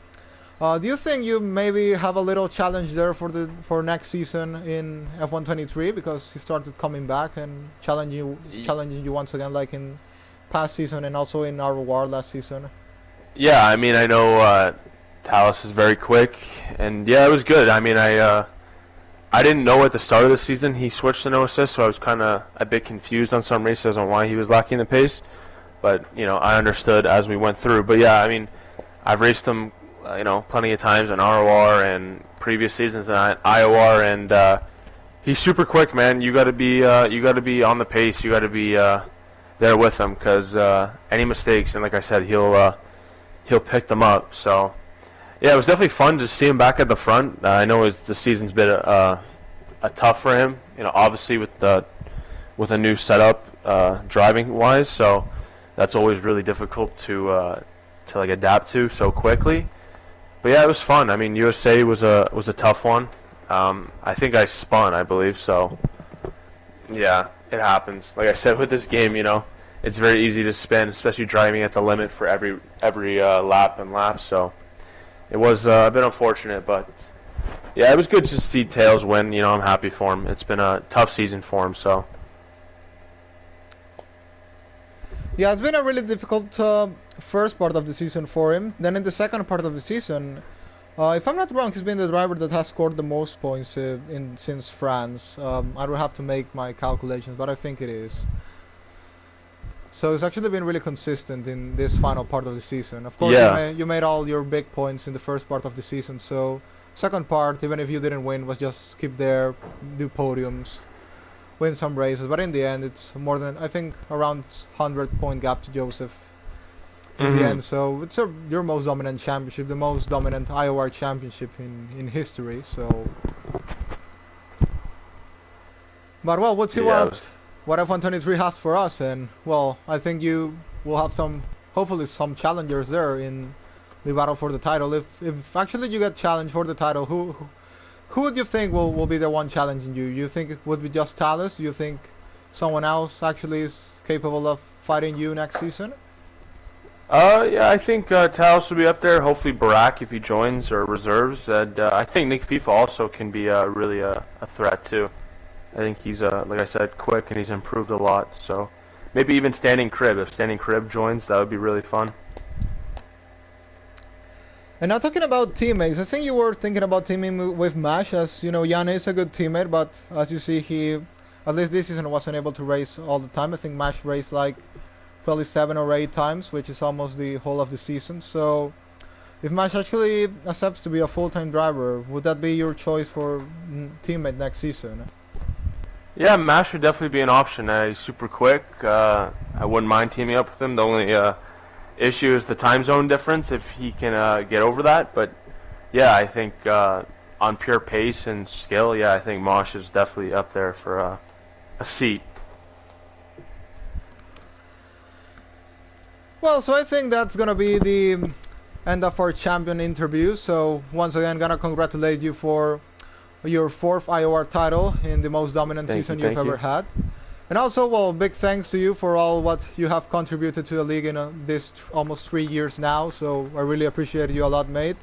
do you think you maybe have a little challenge there for next season in F123 because he started coming back and challenging you once again, like in past season and also in our war last season? Yeah, I mean, I know. Tallis is very quick, and yeah, it was good. I mean, I didn't know at the start of the season he switched to no assist, so I was kind of a bit confused on some races on why he was lacking the pace. But I understood as we went through. But yeah, I mean, I've raced him, plenty of times in ROR and previous seasons in IOR, and he's super quick, man. You got to be on the pace. You got to be there with him because any mistakes, and like I said, he'll pick them up. So. Yeah, it was definitely fun to see him back at the front. I know the season's been a tough for him, obviously with a new setup driving wise. So that's always really difficult to like adapt to so quickly. But yeah, it was fun. I mean, USA was a tough one. I think I spun, I believe. So yeah, it happens. Like I said, with this game, it's very easy to spin, especially driving at the limit for every lap. So. It was a bit unfortunate, but yeah, it was good to see Tails win. I'm happy for him. It's been a tough season for him, so. Yeah, it's been a really difficult first part of the season for him. Then in the second part of the season, if I'm not wrong, he's been the driver that has scored the most points since France. I don't have to make my calculations, but I think it is. So it's actually been really consistent in this final part of the season. Of course, yeah. you made all your big points in the first part of the season, so second part, even if you didn't win, was just keep there, do podiums, win some races. But in the end, it's more than, I think, around 100-point gap to Joseph in the end. So it's your most dominant championship, the most dominant IOR championship in history. So, but well, we'll see what F123 has for us. And well, I think you will have hopefully some challengers there in the battle for the title. If actually you get challenged for the title, who would you think will be the one challenging you? You think it would be just Talus? Do you think someone else actually is capable of fighting you next season? Yeah, I think Talos will be up there. Hopefully Barak if he joins or reserves, and I think Nick FIFA also can be really a threat too. I think he's like I said, quick and he's improved a lot. So maybe even Standing Crib. If Standing Crib joins, that would be really fun. And now talking about teammates, I think you were thinking about teaming with Mash, as you know, Jan is a good teammate, but as you see, he at least this season wasn't able to race all the time. I think Mash raced like probably 7 or 8 times, which is almost the whole of the season. So if Mash actually accepts to be a full-time driver, would that be your choice for teammate next season? Yeah, Mash would definitely be an option. He's super quick. I wouldn't mind teaming up with him. The only issue is the time zone difference, if he can get over that. But yeah, I think on pure pace and skill, yeah, I think Mosh is definitely up there for a seat. Well, so I think that's gonna be the end of our champion interview. So once again, gonna congratulate you for your 4th IOR title in the most dominant season you've ever had. And also, well, big thanks to you for all what you have contributed to the league in this almost 3 years now. So I really appreciate you a lot, mate.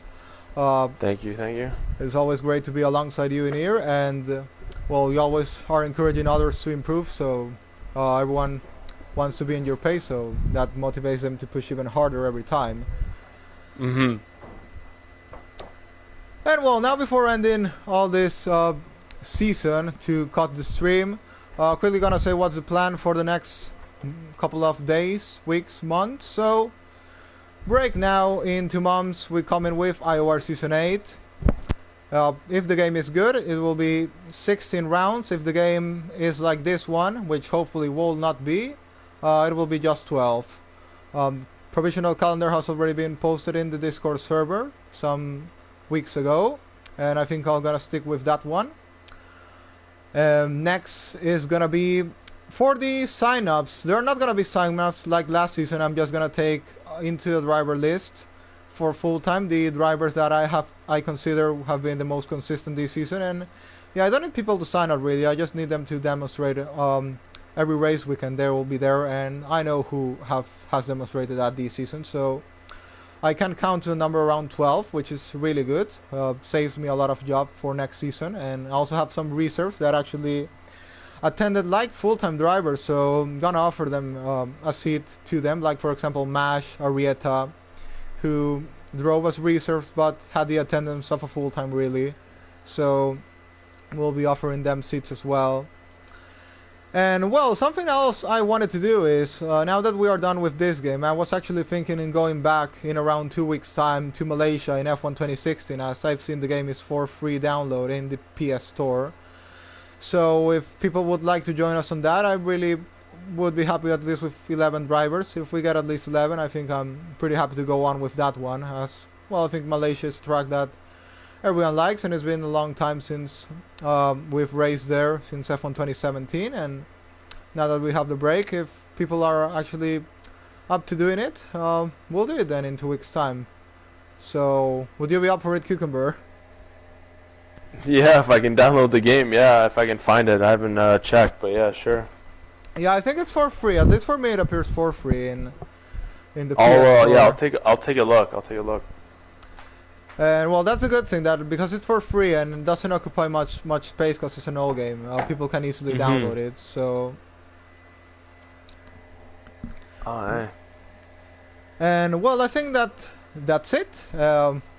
Thank you. It's always great to be alongside you in here, and well, you always are encouraging others to improve. So everyone wants to be in your pace, so that motivates them to push even harder every time. And well, now before ending all this season to cut the stream, quickly gonna say what's the plan for the next couple of days, weeks, months. So break now. In 2 months we come in with IOR Season 8. If the game is good, it will be 16 rounds. If the game is like this one, which hopefully will not be, it will be just 12. Provisional calendar has already been posted in the Discord server some weeks ago, and I think I'm gonna stick with that one. Next is gonna be for the sign-ups. There are not gonna be sign-ups like last season. I'm just gonna take into the driver list for full-time the drivers that I consider have been the most consistent this season. And yeah, I don't need people to sign up really. I just need them to demonstrate every race weekend. They will be there, and I know who has demonstrated that this season. So I can count to a number around 12, which is really good. Saves me a lot of job for next season. And I also have some reserves that actually attended like full-time drivers, so I'm gonna offer them a seat to them. Like for example, Mash, Arietta, who drove as reserves but had the attendance of a full-time really. So we'll be offering them seats as well. And well, something else I wanted to do is, now that we are done with this game, I was actually thinking in going back in around 2 weeks time to Malaysia in F1 2016, as I've seen the game is for free download in the PS Store. So if people would like to join us on that, I really would be happy at least with 11 drivers. If we get at least 11, I think I'm pretty happy to go on with that one. As well, I think Malaysia is a track that everyone likes, and it's been a long time since we've raced there, since F1 2017. And now that we have the break, if people are actually up to doing it, we'll do it then in 2 weeks time. So would you be up for it, Cucumber? Yeah, if I can download the game, yeah, if I can find it. I haven't checked, but yeah, sure. Yeah, I think it's for free. At least for me, it appears for free in the PS Store. Yeah, I'll take a look. And well, that's a good thing, that because it's for free and it doesn't occupy much space because it's an old game. People can easily download it. So. Alright. And well, I think that's it.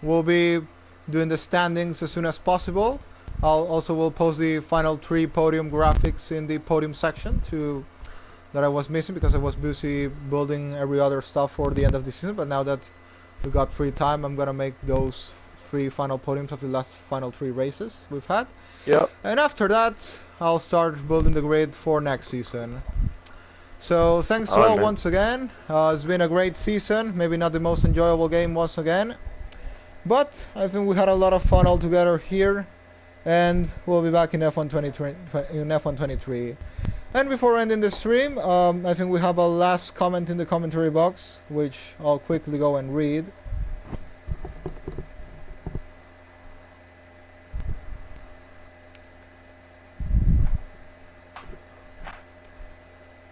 We'll be doing the standings as soon as possible. We'll post the final 3 podium graphics in the podium section that I was missing because I was busy building every other stuff for the end of the season. But now that we got free time, I'm gonna make those 3 final podiums of the last final 3 races we've had. Yep. And after that, I'll start building the grid for next season. So thanks to all once again. It's been a great season. Maybe not the most enjoyable game once again, but I think we had a lot of fun all together here. And we'll be back in F1 23. And before ending the stream, I think we have a last comment in the commentary box, which I'll quickly go and read.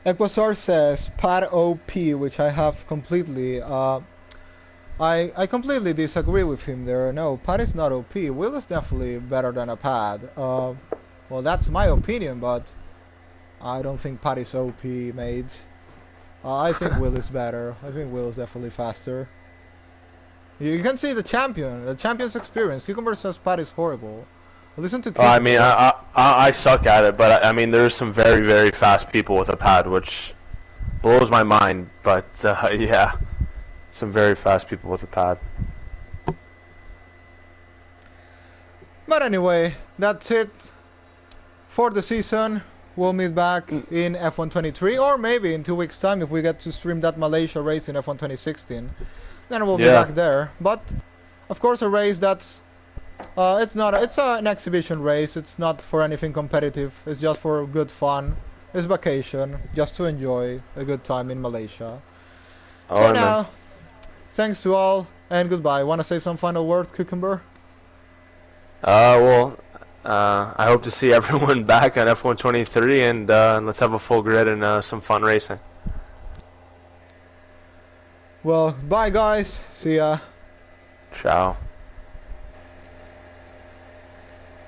Equasar says pad OP, which I have completely I completely disagree with him there. No, pad is not OP. Wheel is definitely better than a pad. Well, that's my opinion, but I don't think pad is OP, mate. I think wheel is better. I think wheel is definitely faster. You can see the champion's experience. Cucumber says pad is horrible. Listen to I mean, I suck at it, but I mean, there's some very, very fast people with a pad, which blows my mind. But yeah, some very fast people with a pad. But anyway, that's it for the season. We'll meet back in F1 23, or maybe in 2 weeks' time if we get to stream that Malaysia race in F1 2016. Then we'll be back there. But of course, a race that's it's an exhibition race. It's not for anything competitive. It's just for good fun. It's vacation, just to enjoy a good time in Malaysia. So now, thanks to all, and goodbye. Want to say some final words, Cucumber? Well, I hope to see everyone back on F1 23, and let's have a full grid and some fun racing. Well, bye guys. See ya. Ciao.